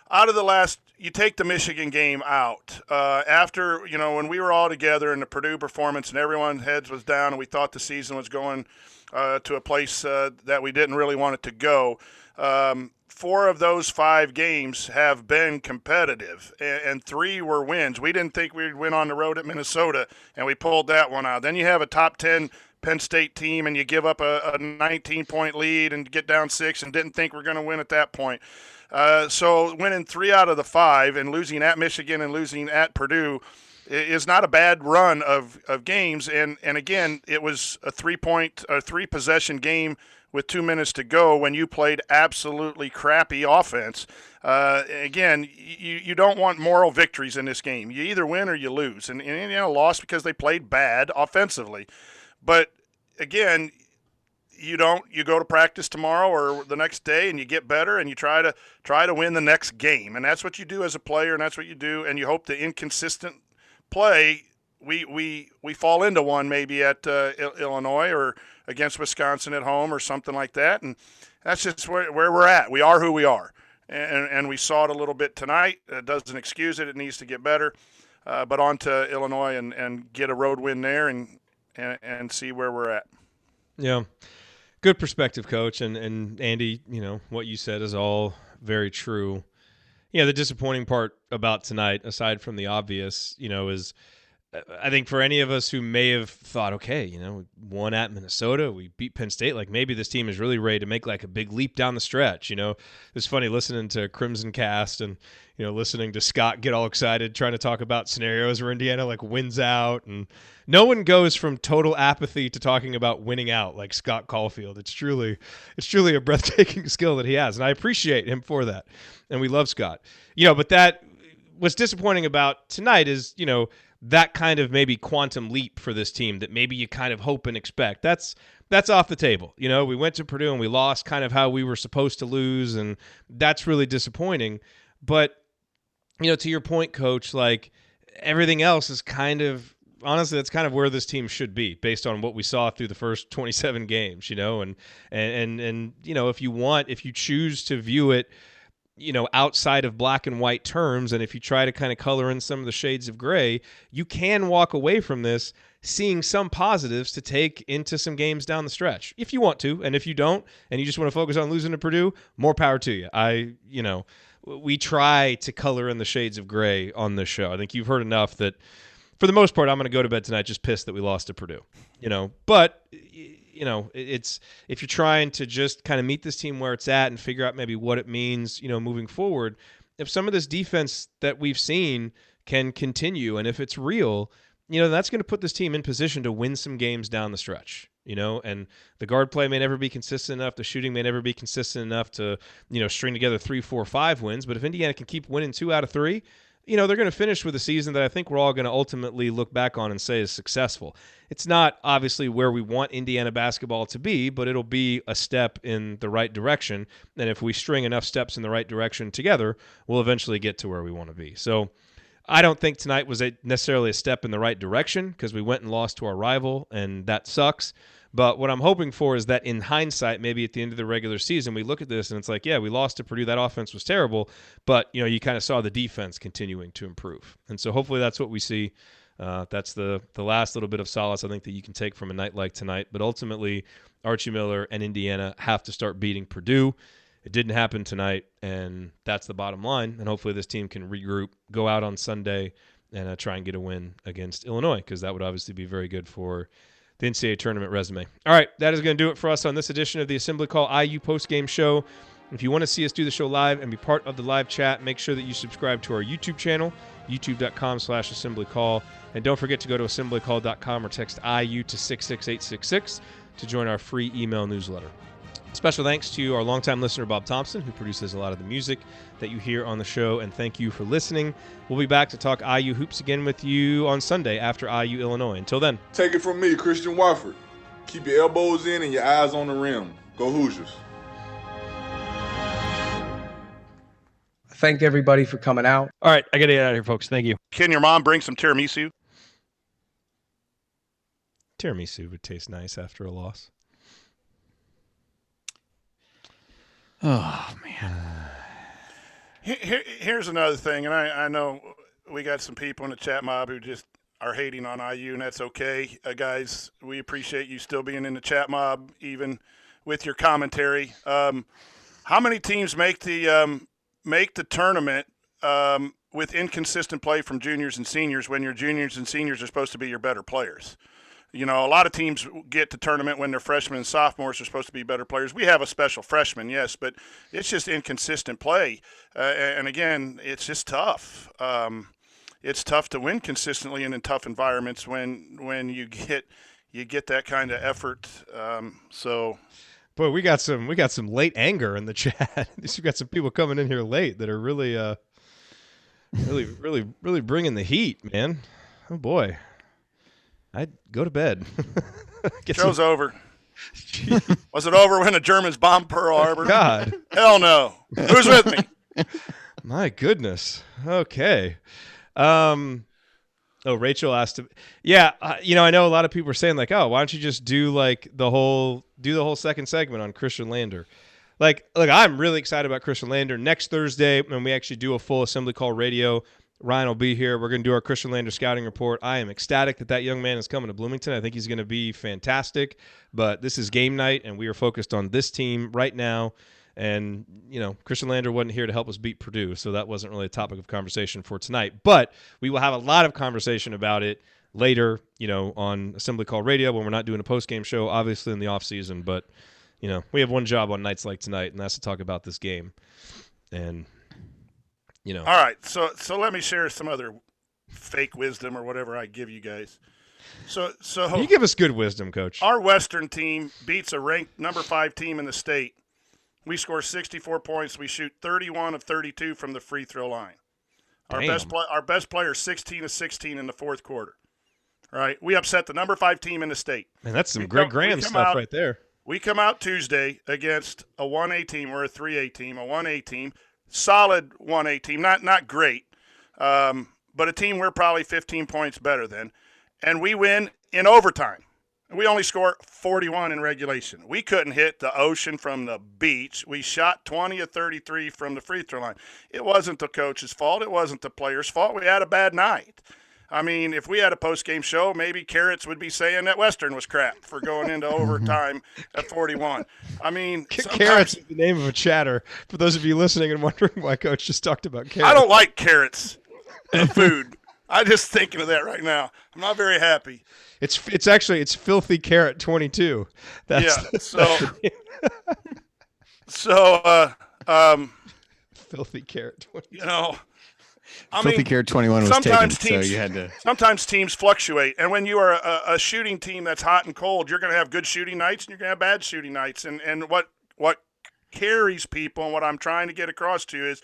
out of the last, you take the Michigan game out. After, when we were all together in the Purdue performance and everyone's heads was down and we thought the season was going to a place that we didn't really want it to go, 4 of those 5 games have been competitive, and 3 were wins. We didn't think we'd win on the road at Minnesota, and we pulled that one out. Then you have a top 10 Penn State team, and you give up a 19-point lead and get down 6 and didn't think we're going to win at that point. So winning 3 out of the 5 and losing at Michigan and losing at Purdue is not a bad run of games. And again, it was a 3-possession game with 2 minutes to go when you played absolutely crappy offense. Again, you don't want moral victories in this game. You either win or you lose. And Indiana lost because they played bad offensively. But again, you go to practice tomorrow or the next day and you get better and you try to win the next game. And that's what you do as a player, and that's what you do. And you hope the inconsistent play, we fall into one maybe at Illinois or against Wisconsin at home or something like that. And that's just where we're at. We are who we are. And we saw it a little bit tonight. It doesn't excuse it. It needs to get better. But on to Illinois and get a road win there and see where we're at. Yeah. Good perspective, Coach. And Andy, what you said is all very true. Yeah, the disappointing part about tonight, aside from the obvious, is I think for any of us who may have thought, okay, we won at Minnesota, we beat Penn State, like maybe this team is really ready to make like a big leap down the stretch. It's funny listening to Crimson Cast and, listening to Scott get all excited trying to talk about scenarios where Indiana like wins out, and no one goes from total apathy to talking about winning out like Scott Caulfield. It's truly a breathtaking skill that he has, and I appreciate him for that. And we love Scott. But that what's disappointing about tonight is, that kind of maybe quantum leap for this team that maybe you kind of hope and expect. That's off the table. We went to Purdue and we lost kind of how we were supposed to lose, and that's really disappointing. But, to your point, Coach, like everything else is kind of, honestly, that's kind of where this team should be based on what we saw through the first 27 games, and if you choose to view it, outside of black and white terms, and if you try to kind of color in some of the shades of gray, you can walk away from this seeing some positives to take into some games down the stretch if you want to. And if you don't, and you just want to focus on losing to Purdue, more power to you. We try to color in the shades of gray on this show. I think you've heard enough that for the most part, I'm going to go to bed tonight just pissed that we lost to Purdue, but it's, if you're trying to just kind of meet this team where it's at and figure out maybe what it means, moving forward, if some of this defense that we've seen can continue and if it's real, that's going to put this team in position to win some games down the stretch, and the guard play may never be consistent enough. The shooting may never be consistent enough to, string together 3, 4, 5 wins. But if Indiana can keep winning 2 out of 3, they're going to finish with a season that I think we're all going to ultimately look back on and say is successful. It's not obviously where we want Indiana basketball to be, but it'll be a step in the right direction. And if we string enough steps in the right direction together, we'll eventually get to where we want to be. So I don't think tonight was necessarily a step in the right direction because we went and lost to our rival, and that sucks. But what I'm hoping for is that in hindsight, maybe at the end of the regular season, we look at this and it's like, yeah, we lost to Purdue. That offense was terrible, but you kind of saw the defense continuing to improve. And so hopefully that's what we see. That's the last little bit of solace I think that you can take from a night like tonight. But ultimately, Archie Miller and Indiana have to start beating Purdue. It didn't happen tonight, and that's the bottom line. And hopefully this team can regroup, go out on Sunday, and try and get a win against Illinois, because that would obviously be very good for the NCAA tournament resume. All right, that is going to do it for us on this edition of the Assembly Call IU postgame show. If you want to see us do the show live and be part of the live chat, make sure that you subscribe to our YouTube channel, youtube.com/assemblycall. And don't forget to go to assemblycall.com or text IU to 66866 to join our free email newsletter. Special thanks to our longtime listener, Bob Thompson, who produces a lot of the music that you hear on the show, and thank you for listening. We'll be back to talk IU hoops again with you on Sunday after IU Illinois. Until then. Take it from me, Christian Wofford. Keep your elbows in and your eyes on the rim. Go Hoosiers. Thank everybody for coming out. All right, I got to get out of here, folks. Thank you. Can your mom bring some tiramisu? Tiramisu would taste nice after a loss. Oh, man. Here's another thing, and I know we got some people in the chat mob who just are hating on IU, and that's okay. Guys, we appreciate you still being in the chat mob, even with your commentary. How many teams make the tournament with inconsistent play from juniors and seniors when your juniors and seniors are supposed to be your better players? You know, a lot of teams get to tournament when their freshmen and sophomores are supposed to be better players. We have a special freshman, yes, but it's just inconsistent play. And again, it's just tough. It's tough to win consistently and in tough environments when you get that kind of effort. Boy, we got some late anger in the chat. We got some people coming in here late that are really bringing the heat, man. Oh boy. I'd go to bed. Show's over. Was it over when the Germans bombed Pearl Harbor? God. Hell no. Who's with me? My goodness. Okay. Rachel asked. I know a lot of people are saying like, oh, why don't you just do like the whole second segment on Christian Lander? Like, look, I'm really excited about Christian Lander. Next Thursday, when we actually do a full Assembly Call radio, Ryan will be here. We're going to do our Christian Lander scouting report. I am ecstatic that young man is coming to Bloomington. I think he's going to be fantastic. But this is game night, and we are focused on this team right now. And, Christian Lander wasn't here to help us beat Purdue, so that wasn't really a topic of conversation for tonight. But we will have a lot of conversation about it later, on Assembly Call Radio when we're not doing a post-game show, obviously in the offseason. But, we have one job on nights like tonight, and that's to talk about this game. And all right, so let me share some other fake wisdom or whatever I give you guys. So you give us good wisdom, Coach. Our Western team beats a ranked number 5 team in the state. We score 64 points. We shoot 31 of 32 from the free throw line. Our best player 16 of 16 in the fourth quarter. All right, we upset the number 5 team in the state. Man, that's some Greg Graham stuff right there. We come out Tuesday against a 1A team or a 3A team, a 1A team. Solid 1A team, not great, but a team we're probably 15 points better than, and we win in overtime. We only score 41 in regulation. We couldn't hit the ocean from the beach. We shot 20 of 33 from the free throw line. It wasn't the coach's fault. It wasn't the player's fault. We had a bad night. I mean, if we had a post-game show, maybe Carrots would be saying that Western was crap for going into overtime at 41. I mean, Carrots is the name of a chatter. For those of you listening and wondering why Coach just talked about carrots. I don't like carrots in food. I'm just thinking of that right now. I'm not very happy. It's filthy carrot 22. Filthy carrot 22. Filthy Carrot 21 was taken, so you had to. Sometimes teams fluctuate, and when you are a shooting team that's hot and cold, you're going to have good shooting nights and you're going to have bad shooting nights. And what carries people and what I'm trying to get across to you is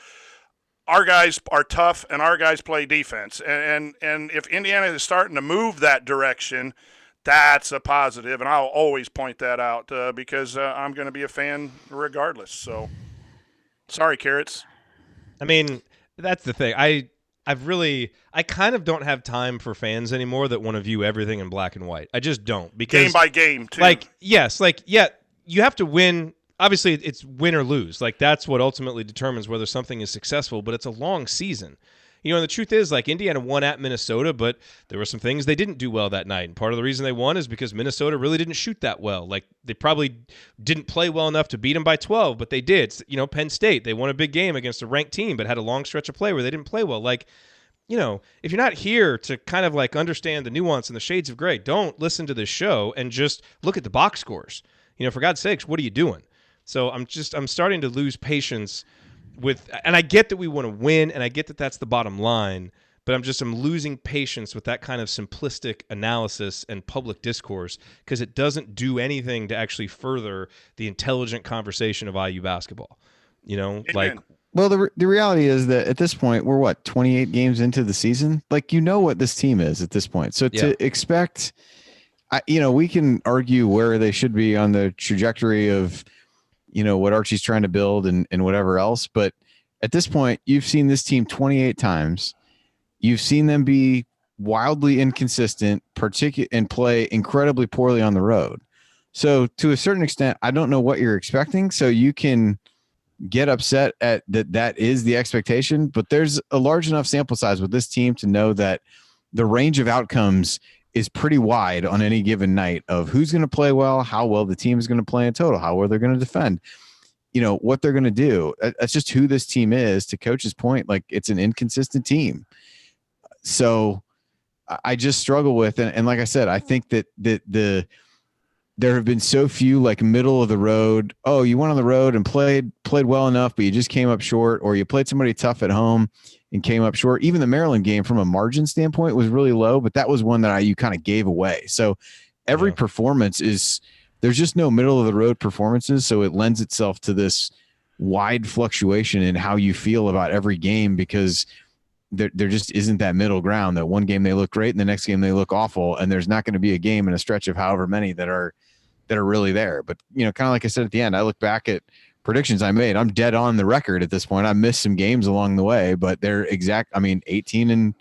our guys are tough and our guys play defense. And if Indiana is starting to move that direction, that's a positive, and I'll always point that out because I'm going to be a fan regardless. So, sorry, Carrots. I mean, that's the thing. I kind of don't have time for fans anymore that want to view everything in black and white. I just don't, because game by game too. You have to win. Obviously, it's win or lose. Like, that's what ultimately determines whether something is successful. But it's a long season. And the truth is, like, Indiana won at Minnesota, but there were some things they didn't do well that night. And part of the reason they won is because Minnesota really didn't shoot that well. Like, they probably didn't play well enough to beat them by 12, but they did. Penn State, they won a big game against a ranked team, but had a long stretch of play where they didn't play well. Like, if you're not here to kind of like understand the nuance and the shades of gray, don't listen to this show and just look at the box scores. For God's sakes, what are you doing? So I'm starting to lose patience with, and I get that we want to win, and I get that that's the bottom line, but I'm losing patience with that kind of simplistic analysis and public discourse, because it doesn't do anything to actually further the intelligent conversation of IU basketball. You know, like. Well, the reality is that at this point, we're 28 games into the season. Like, you know what this team is at this point. So to expect, we can argue where they should be on the trajectory of, what Archie's trying to build and whatever else. But at this point, you've seen this team 28 times. You've seen them be wildly inconsistent, and play incredibly poorly on the road. So to a certain extent, I don't know what you're expecting. So you can get upset at that is the expectation, but there's a large enough sample size with this team to know that the range of outcomes is pretty wide on any given night of who's going to play well, how well the team is going to play in total, how well they're going to defend, what they're going to do. That's just who this team is. To Coach's point, like, it's an inconsistent team. So I just struggle with, and like I said, I think that there have been so few like middle of the road. Oh, you went on the road and played well enough, but you just came up short, or you played somebody tough at home and came up short. Even the Maryland game from a margin standpoint was really low, but that was one that IU kind of gave away. So every performance there's just no middle of the road performances. So it lends itself to this wide fluctuation in how you feel about every game, because there just isn't that middle ground that one game they look great and the next game they look awful. And there's not going to be a game in a stretch of however many that are really there. But, kind of like I said at the end, I look back at predictions I made. I'm dead on the record at this point. I missed some games along the way, but they're 18-10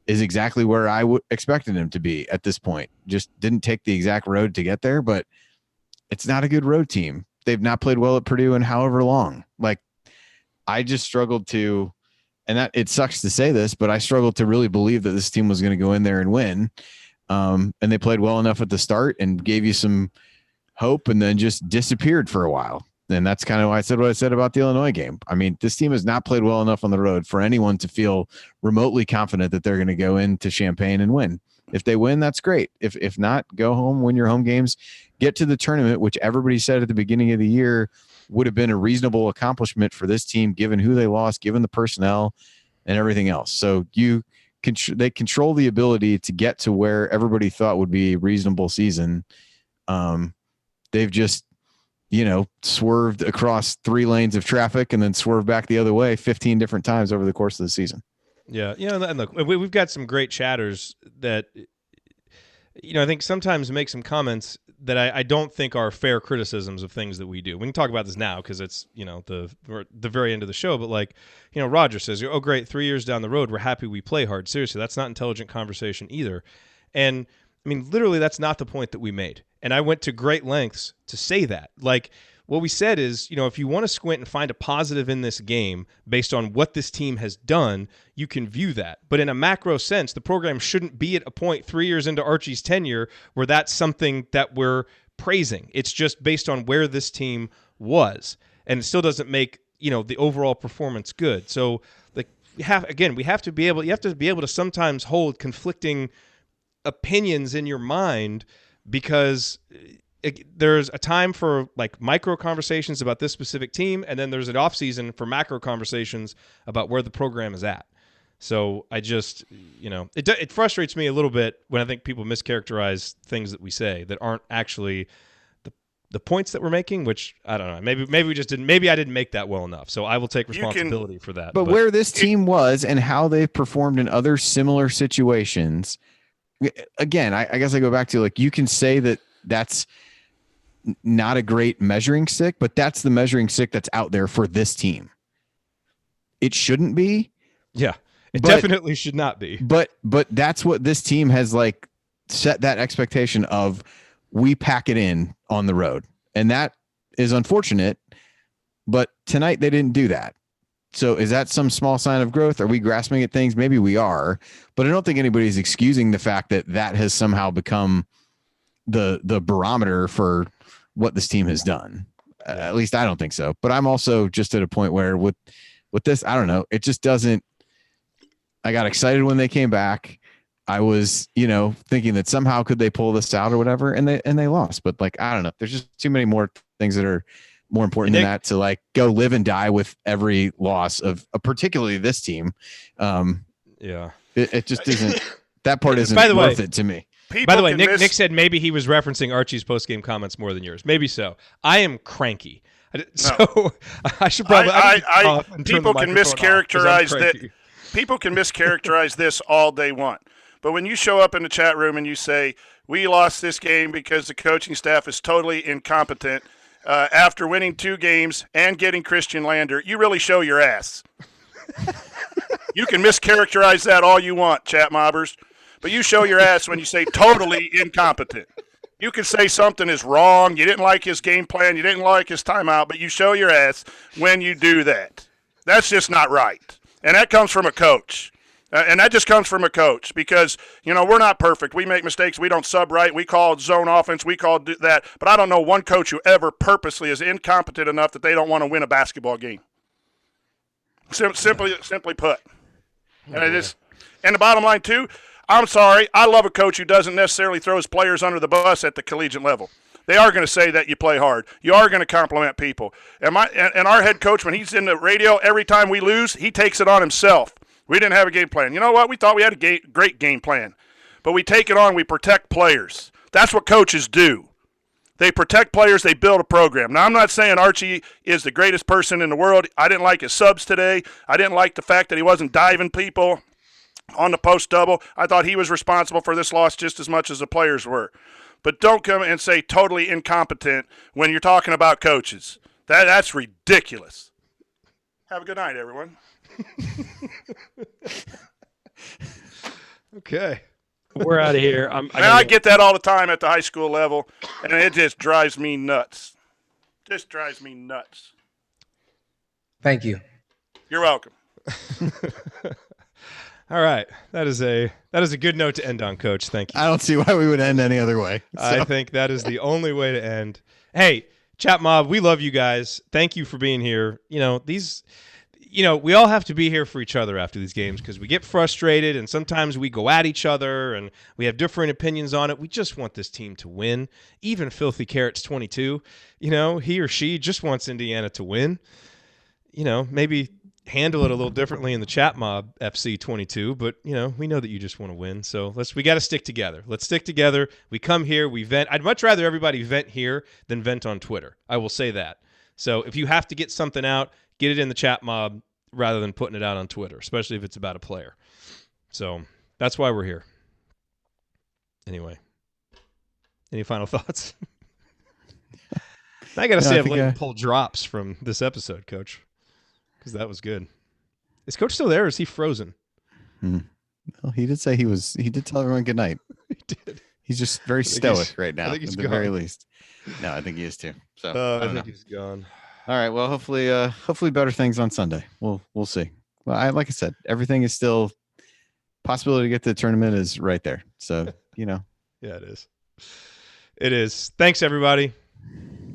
is exactly where I expected them to be at this point. Just didn't take the exact road to get there, but it's not a good road team. They've not played well at Purdue in however long. Like, I just struggled to, and that it sucks to say this, but I struggled to really believe that this team was going to go in there and win. And they played well enough at the start and gave you some hope, and then just disappeared for a while. And that's kind of why I said what I said about the Illinois game. I mean, this team has not played well enough on the road for anyone to feel remotely confident that they're going to go into Champaign and win. If they win, that's great. If not, go home, win your home games, get to the tournament, which everybody said at the beginning of the year would have been a reasonable accomplishment for this team, given who they lost, given the personnel and everything else. So they control the ability to get to where everybody thought would be a reasonable season. They've just, swerved across 3 lanes of traffic and then swerved back the other way 15 different times over the course of the season. Yeah. And look, we've got some great chatters that, I think sometimes make some comments that I don't think are fair criticisms of things that we do. We can talk about this now because it's, the very end of the show. But Roger says, oh, great, 3 years down the road, we're happy we play hard. Seriously, that's not intelligent conversation either. And I mean, literally, that's not the point that we made. And I went to great lengths to say that. Like, what we said is, if you want to squint and find a positive in this game based on what this team has done, you can view that. But in a macro sense, the program shouldn't be at a point 3 years into Archie's tenure where that's something that we're praising. It's just based on where this team was. And it still doesn't make, the overall performance good. So, you have to be able to sometimes hold conflicting opinions in your mind, because there's a time for like micro conversations about this specific team, and then there's an off season for macro conversations about where the program is at. So I just, it frustrates me a little bit when I think people mischaracterize things that we say that aren't actually the points that we're making, which I don't know. Maybe we just didn't. Maybe I didn't make that well enough. So I will take responsibility for that. But where this team was and how they've performed in other similar situations. Again, I guess I go back to, like, you can say that that's not a great measuring stick, but that's the measuring stick that's out there for this team. It shouldn't be. Yeah, it definitely should not be. But that's what this team has, like, set that expectation of. We pack it in on the road, and that is unfortunate, but tonight they didn't do that. So is that some small sign of growth? Are we grasping at things? Maybe we are, but I don't think anybody's excusing the fact that that has somehow become the barometer for what this team has done. At least I don't think so, but I'm also just at a point where with this, I don't know. It just doesn't, I got excited when they came back. I was, thinking that somehow could they pull this out or whatever, and they lost. But, like, I don't know. There's just too many more things that are more important than that, to like go live and die with every loss of particularly this team. It just isn't, that part isn't worth it to me. By the way, Nick said maybe he was referencing Archie's post-game comments more than yours. Maybe so. I am cranky. So I should probably people can mischaracterize that. People can mischaracterize this all they want. But when you show up in the chat room and you say, we lost this game because the coaching staff is totally incompetent after winning 2 games and getting Christian Lander, you really show your ass. You can mischaracterize that all you want, chat mobbers, but you show your ass when you say totally incompetent. You can say something is wrong, you didn't like his game plan, you didn't like his timeout, but you show your ass when you do that. That's just not right. And that comes from a coach. And that just comes from a coach because, we're not perfect. We make mistakes. We don't sub right. We call zone offense. We call that. But I don't know one coach who ever purposely is incompetent enough that they don't want to win a basketball game. Simply put. And the bottom line, too, I'm sorry. I love a coach who doesn't necessarily throw his players under the bus at the collegiate level. They are going to say that you play hard. You are going to compliment people. And our head coach, when he's in the radio, every time we lose, he takes it on himself. We didn't have a game plan. You know what? We thought we had a great game plan. But we take it on. We protect players. That's what coaches do. They protect players. They build a program. Now, I'm not saying Archie is the greatest person in the world. I didn't like his subs today. I didn't like the fact that he wasn't diving people on the post double. I thought he was responsible for this loss just as much as the players were. But don't come and say totally incompetent when you're talking about coaches. That's ridiculous. Have a good night, everyone. Okay. We're out of here. I get that all the time at the high school level, and it just drives me nuts. Just drives me nuts. Thank you. You're welcome. All right. That is a good note to end on, Coach. Thank you. I don't see why we would end any other way. So. I think that is the only way to end. Hey, Chat Mob, we love you guys. Thank you for being here. We all have to be here for each other after these games because we get frustrated and sometimes we go at each other and we have different opinions on it. We just want this team to win. Even Filthy Carrots 22, he or she just wants Indiana to win. Maybe handle it a little differently in the Chat Mob FC 22, but we know that you just want to win. So we got to stick together. Let's stick together. We come here, we vent. I'd much rather everybody vent here than vent on Twitter. I will say that. So if you have to get something out, get it in the Chat Mob rather than putting it out on Twitter, especially if it's about a player. So that's why we're here. Anyway, any final thoughts? I got to say I've let you pull drops from this episode, Coach, because that was good. Is Coach still there or is he frozen? Well, he did say he did tell everyone good night. He did. He's just very stoic right now, I think he's at the gone. very least. No, I think he is too. So I think he's gone. All right. Well, hopefully better things on Sunday. We'll see. Well, like I said, everything is still possibility to get to the tournament is right there. So, Yeah, it is. It is. Thanks, everybody.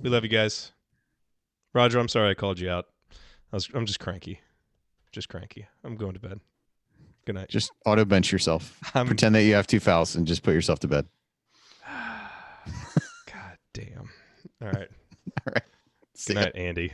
We love you guys. Roger, I'm sorry I called you out. I'm just cranky. I'm going to bed. Good night. Just auto bench yourself. Pretend that you have 2 fouls and just put yourself to bed. God damn. All right. All right. Good night, Andy.